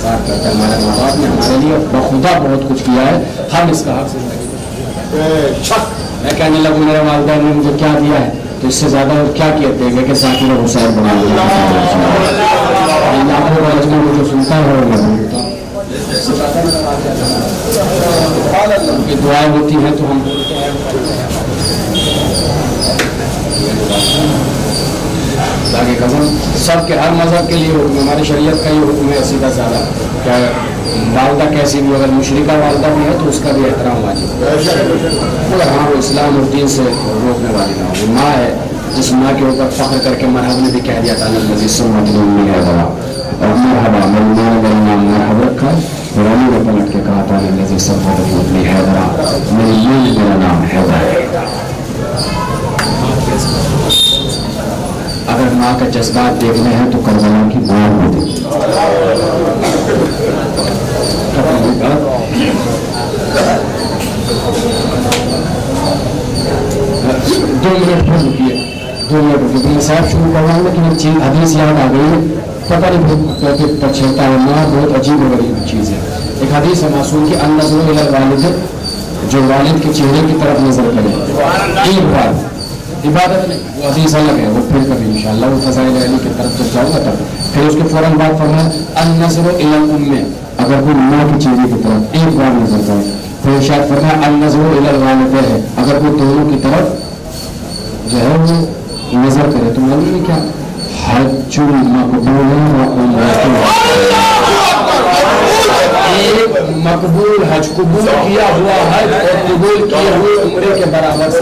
हमारे माँ बाप ने हमारे लिए बखुदा बहुत कुछ किया है, हम इसका हक जिंदगी। मैं कहने लगूँ मेरे वालिदैन ने मुझे क्या दिया है तो इससे ज्यादा और क्या किया देंगे कि साकिर हुसैन बना जो सुनता है ये दुआएं होती हैं तो हम आगे कसम सबके हर मजहब के लिए हुक्म, हमारी शरीयत का ये हुक्म है सीधा साधा। क्या वालदा कैसी भी अगर मुशरिका वालदा भी है तो उसका भी एहतराम वाजिब है। हाँ वो इस्लाम और दीन से रोकने वाली ना हो। वो माँ है जिस माँ के ऊपर फख्र करके मरहब ने भी कह दिया था नज़ीर सुन्नत है बड़ा और मरहबा मेरी माँ ने मेरा नाम मरहब रखा। रानी ने पलट के कहा था नज़ीर सुन्नत है बड़ा मेरी माँ ने मेरा नाम है बड़ा। अगर माँ का जज्बात देखने हैं तो करबला की माँ को देखिए। 2 मिनट फिर रुकिए, 2 मिनट रुकिए। साहब शुरू कर रहा हूँ लेकिन एक चीज हदीस याद आ गई है, पता नहीं बहुत पछता है। माँ बहुत अजीब और गरीब चीज़ है। एक हदीस है मासूम की अन-नज़्रु इला वालिद, जो वालिद के चेहरे की तरफ नजर करे एक बार इबादत नहीं, वो हदीस अलग है, वो फिर कभी इंशाअल्लाह वो फज़ाइल अली की तरफ जब जाऊँगा तब। फिर उसके फौरन बाद फरमाया अन-नज़्रु इला उम्मे, अगर कोई माँ के चेहरे की तरफ एक बार नजर करे। फिर शायद फरमाया अन-नज़्रु इला वालिदैन है, अगर कोई दोनों की तरफ जो है वो नजर करे तो मालूम है क्या हज्जुल मक़बूल एक मकबूल हज कबूल किया हुआ हज और कबूल किए हुए उम्रे के बराबर से।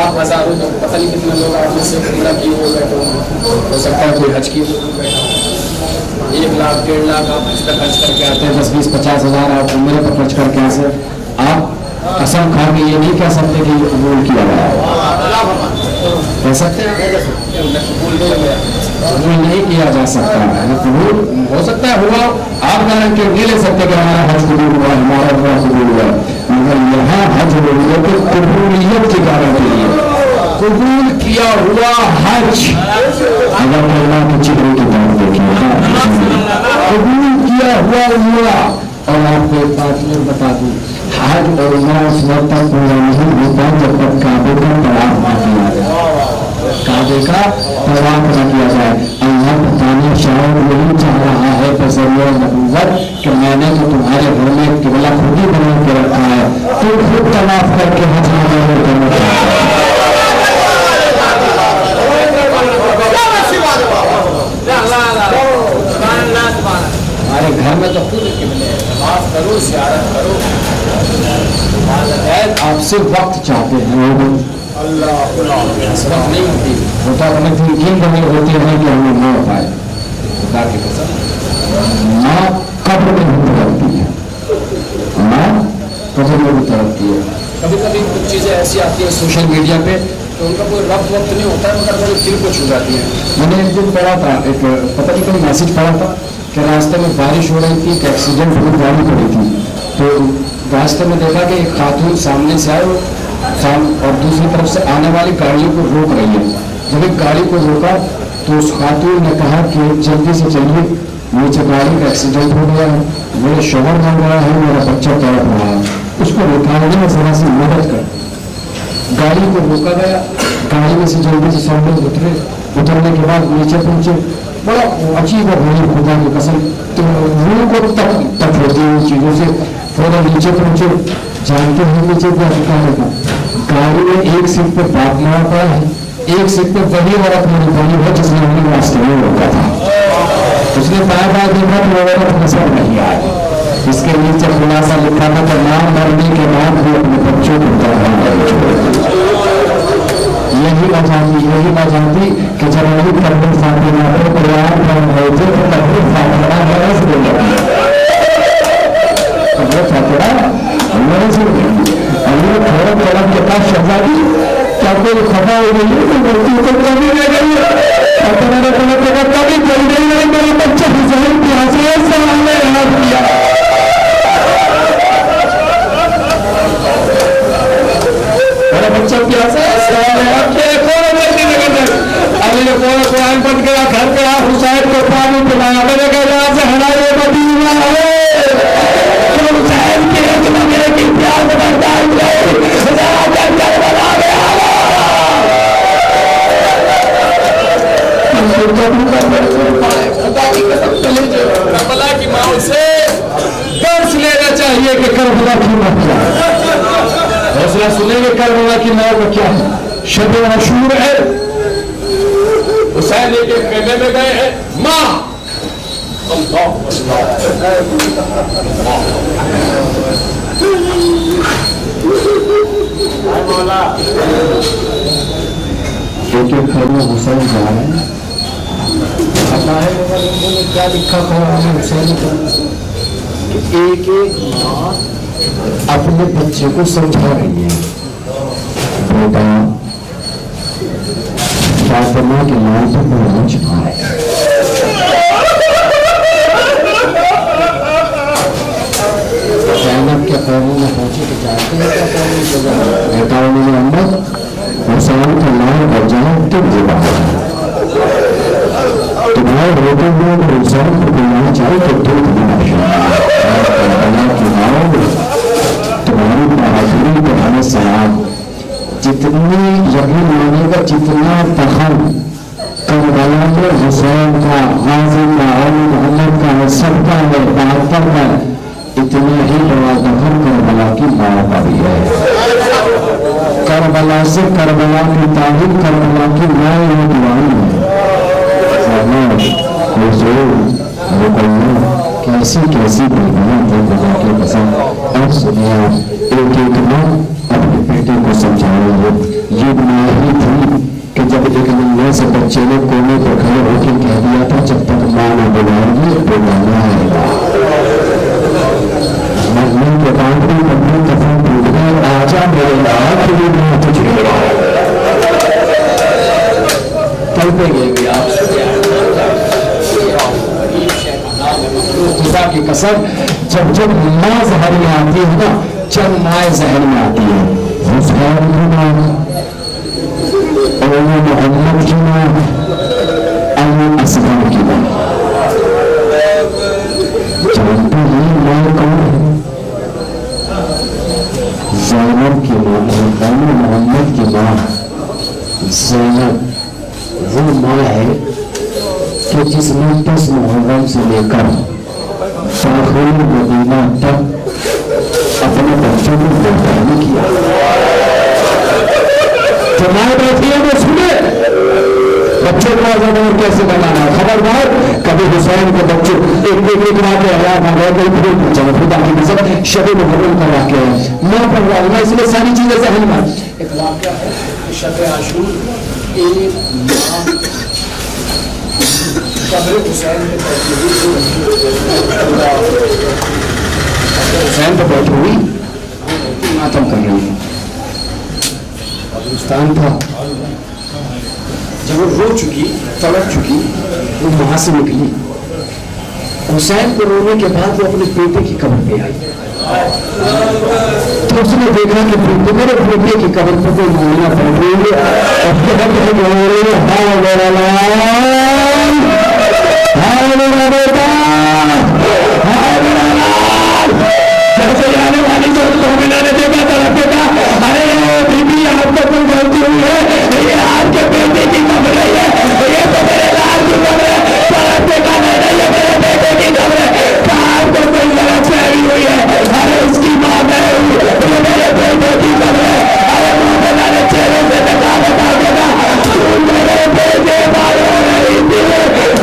आप हजारों पता नहीं कितने लोग आप से उम्रा किए हुए बैठे हो सकता है कोई हज किए 1 लाख 1.5 लाख आप हज तक खर्च करके आते हैं, 10 20 50 हज़ार आप उम्रे पर खर्च करके आए से आप कसम खा के ये नहीं कह सकते कि ये कबूल किया गया, कह सकते हैं कबूल नहीं किया जा सकता है। कबूल हो सकता है हुआ, आप गारंटी नहीं ले सकते कि हमारा हज कबूल हुआ, हमारा हुआ कबूल हुआ, मगर यहाँ हज तो कबूलियत की गारंटी है। कबूल किया हुआ हज अगर अल्लाह के चेहरे की तरफ देखिए, कबूल किया हुआ उम्रा। और आपको एक बात और बता दूं, हज और उम्रा उस वक्त तक पूरा नहीं होता जब तक काबे का तवाफ न किया जाए, काबे का तवाफ न किया जाए। अल्लाह बताने शायद यही चाह रहा है बज़रिया नबूवत कि मैंने तो तुम्हारे घर में किबला खुद ही बना के रखा है, तुम खुद तवाफ करके हज हमारे घर में तो खुद करो ज़ियारत करो। आपसे वक्त चाहते हैं अल्लाह नहीं होती होता हमें थिंकिंग हमें होती है कि हमें ना हो पाए। खुदा की कसम माँ कब्र में भी तरफती है, माँ कब्र में भी तरफती है। कभी कभी कुछ चीज़ें ऐसी आती हैं सोशल मीडिया पे तो उनका कोई रब्त वक्त नहीं होता है मगर बड़े दिल को छू जाती है। मैंने एक दिन पढ़ा था, एक पता नहीं कोई मैसेज पढ़ा था कि रास्ते में बारिश हो रही थी, एक एक्सीडेंट हुई, गाड़ी पड़ी थी, तो रास्ते में देखा कि एक खातून सामने से आए और दूसरी तरफ से आने वाली गाड़ियों को रोक रही है। जब एक गाड़ी को रोका तो उस खातून ने कहा कि जल्दी से चलिए, नीचे गाड़ी का एक्सीडेंट हो गया है, मेरे शोहर बन रहा है, मेरा बच्चा तड़प रहा है, उसको निकालने में जरा सी मदद कर। गाड़ी को रोका गया, गाड़ी में से जल्दी से सब लोग उतरे, उतरने के बाद नीचे पहुंचे। बड़ा अजीब और बड़ी खुदा की कसम तो रूह को तक होती है उन चीज़ों से। थोड़ा नीचे पहुंचे, जानते हैं नीचे क्या निकाले का, गाड़ी में एक सीट पे बाप मारा पड़ा है, एक सीट पे वही औरत मेरी बनी है जिसने अपने रास्ते में रोका था। उसने बार बार देखा तो औरत नजर नहीं आई। इसके नीचे खुलासा लिखा था कि नाम मरने के बाद भी अपने बच्चों को यही वजह थी कि जब अली कब्र फातिमा पे कुरान पढ़ रहे थे तो कब्र फातिमा हरस दे लगी, कब्र फातिमा हरस दे लगी। अली ने थोड़ा थोड़ा के पास शहजादी क्या कोई खबर हो रही है तो गलती तो कभी रह गई है, फातिमा ने बोला कभी कोई नहीं, मेरे बच्चे हुसैन की हसीयत से हमने याद किया। मेरा बच्चा प्यासा अली ने कुरान पढ़ के घर पे हुसैन को पानी पिलाया, मैंने कहा यहाँ से हटाइए करबला की मौत क्या है? हौसला सुनेंगे करबला की मौत क्या है? शब आशूर है, हुसैन के खेमे में गए हैं, माँ अल्लाह एक एक खबर हुसैन जा रहे हैं। पता है उन्होंने क्या लिखा कुरान में हुसैन कि एक एक माँ अपने बच्चे को समझा रही है, बेटा फातिमा के नाम पर कुरान छुपा है। ज़ैनब के कौमों में पहुंचे तो जानते हैं क्या कौन सजा बेटा उन्होंने अम्मा हुसैन का नाम बजाए तुम जुबान तुम्हारे बेटे को हुसैन को बुलाना चाहिए तो तुम तुम्हारी बहादुरी तुम्हारे सलाम जितनी यकीन मानेगा जितना फखर करबला में हुसैन का, गाजी का, अली मोहम्मद का, सबका है, बहत्तर का, इतना ही बड़ा फखर करबला की माँ का भी है। करबला से करबला की तारीफ, करबला की माँ ये दीवानी है। कैसी कैसी बीमारियां थे खुदा के कसम। और सुनिए एक एक माँ अपने बेटे को समझा रही है। ये माँ ही थी कि जब एक नन्हे से बच्चे ने कोने पर खड़े होकर कह दिया था जब तक माँ न बुलाएगी बुलाना आएगा। मरने के बाद भी अपनी कफन टूट गए, आजा मेरे हाथ भी मैं तुझे कल पे गए आप खुदा की कसम। जब जब माँ जहर में आती है ना, जब माँ जहर में आती है, हुसैन की माँ, मोहम्मद की माँ, अली असगर की माँ, जानते हैं माँ कौन है? ज़ैनब की माँ, मोहम्मद की माँ ज़ैनब वो माँ है कि जिसने 10 मुहर्रम से लेकर दाखिल मदीना तक अपने बच्चों को कुर्बानी किया। जमाए बैठी है वो सुने बच्चों को आजाद और कैसे बनाना। खबरदार कभी हुसैन के बच्चे एक वाक्य खुदा की कसम शब मुहर्रम का वाक्य है, मैं पढ़ रहा हूँ ना इसलिए सारी चीजें जहन में। एक वाक्य है शब आशूर एक हुसैन पर बैठी हुई मातम कर रही है। कब्रिस्तान था, जब वो रो चुकी, तड़प चुकी, वो वहां से निकली। हुसैन को रोने के बाद वो अपने बेटे की कब्र पे आई। तो उसने देखा कि मेरे बेटे की कब्र पर कोई मोमिना बैठ रही है और कैसे जाने वाली जो मोमिना ने देखा था बेटा, अरे बीबी आपको कोई गलती हुई है, ये आपके बेटे की कब्र है, ये तो मेरे लाल की कब्र है, पर देखा नहीं ये मेरे बेटे की कब्र है, आपको कोई गलतफहमी हुई है, अरे उसकी माँ मैं हूँ, ये मेरे बेटे की कब्र है। अरे मोमिना ने चेहरे से देखा देगा तू मेरे बेटे मारो नहीं थी,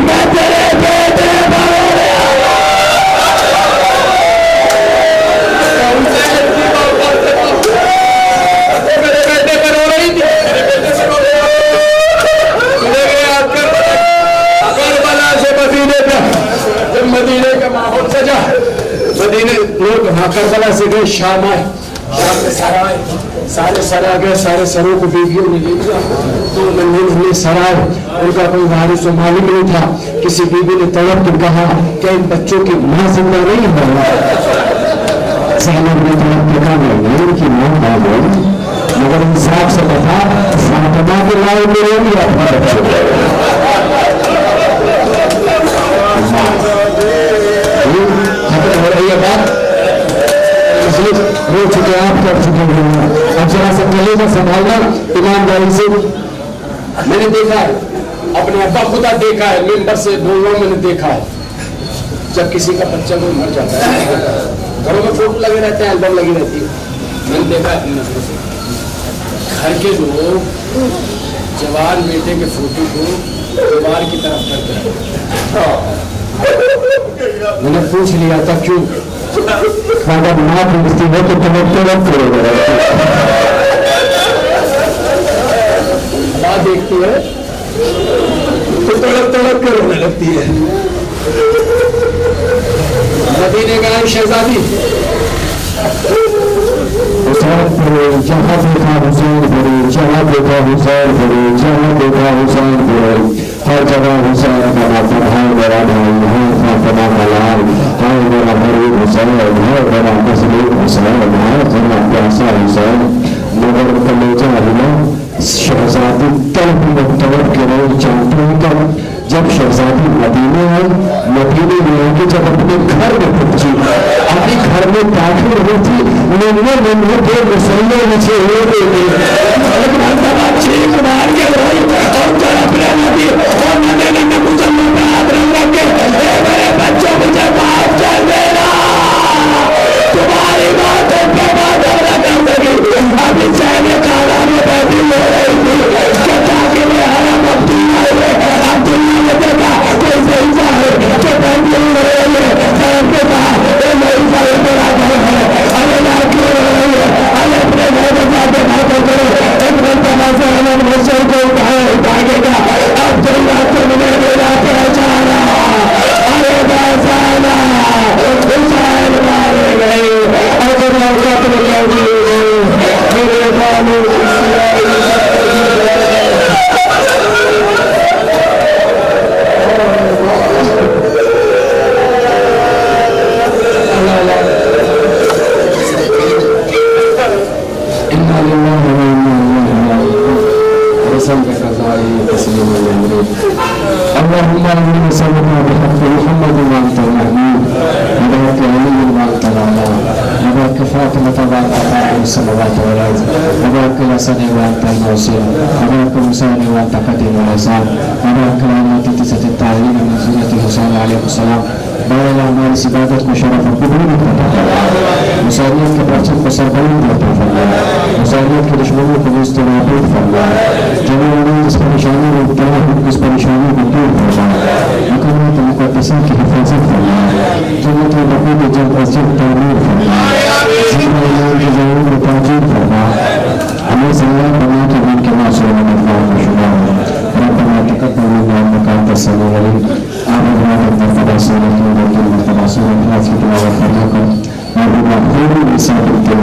मैं तेरे बेटे मारो मदीने का माहौल सजा। मदीने लोग वहां करबला से गए, शाम आए, शाम में सर आए, सारे सर आ गए, सारे सरों को बीवियों ने ले लिया। तो नन्हे सर आए, उनका कोई वारिस मालूम नहीं था। किसी बीवी ने तड़प कर कहा कि इन बच्चों की मां जिंदा नहीं है। ज़ैनब ने तड़प के कहा नहीं, इनकी मां आ गई, मगर इंसाफ से बता फातिमा के लाए मेरे भी अपना बच्चे हो रही है बात। रो चुके आप कर चुके हैं, अब जरा सा कलेजा संभालना ईमानदारी से। मैंने देखा है, अपने अब्बा खुदा देखा है, मिंबर से बोल रहा हूं, मैंने देखा है जब किसी का बच्चा कोई मर जाता है घरों में फोटो लगे रहते हैं, एल्बम लगी रहती है। मैंने देखा अपनी नजरों से घर के लोग जवान बेटे के फोटो को दीवार की तरफ करते हैं। मैंने पूछ लिया था क्यों? अगर ना पूछती हो तो तुम्हें तुरंत करोगे। माँ देखती है तो तड़प कर रोने लगती है। मदीने का नाम शहजादी, हुसैन पढ़े, जहाँ देखा हुसैन पढ़े, जहाँ देखा हुसैन पढ़े, जहाँ देखा हुसैन पढ़े, हर जगह हुसैन का नाम है। मेरा भाई है फातिमा का लाल, है मेरा गरीब हुसैन, है मेरा मजलूम हुसैन, है मेरा प्यासा हुसैन। मगर कलेजा हिला, शहजादी तड़प के रहे चाहते हैं कब जब शहजादी मदीने आई, मदीने में आके जब अपने घर में पहुंची, अपने घर में दाखिल हुई थी, निन्ने के मुसल्ले नीचे हो गए चीख मार के रोई और तड़प रही थी और नन्ने मुसल्ले में हाथ रख के मेरे बच्चों मुझे माफ कर देना, तुम्हारी बातों पे बात न कर सकी। अभी चाहे खाना में बैठी हो रही थी ताकि मैं हराम अब्दुल्ला ने देखा कोई सही है जो बैठी हो रही है सड़क के बाहर, नहीं सारे मेरा घर है, अरे ना क्यों हो रही है, अरे अपने घर के साथ बातें करो। एक घंटा से अलग मौसम को उठाएगा अब्दुल्ला तुमने मेरा पहचाना, अरे पहचाना हुसैन मारे गए, अगर कत्ल कर दिए मेरे बालों इस इबादत को शरफ कबूल करता है। मुसलियत के परचम को सरबलंद करता फरमाया, मुसलियत के दुश्मनों को मुस्तनाबूद फरमाया, जवानों जिस परेशानी में मुब्तला हो उस परेशानी को दूर फरमाया, मकामात मुक़द्दसा की हिफाजत फरमाया, जन्नत व नबी के जल्द अज जल्द तामीर फरमाया, ज़िंदगी की ज़रूर में ताजीर फरमाया, हमें ज़िंदा बना के दिन के मासूम अल्लाह का शुक्र है। रब्बना तक़ब्बल मिन्ना इन्नका अंतस समीउल अलीम। आमीन। मर्तबा सूरत की दुआ फरमाकर और बिना पूरी निसाब के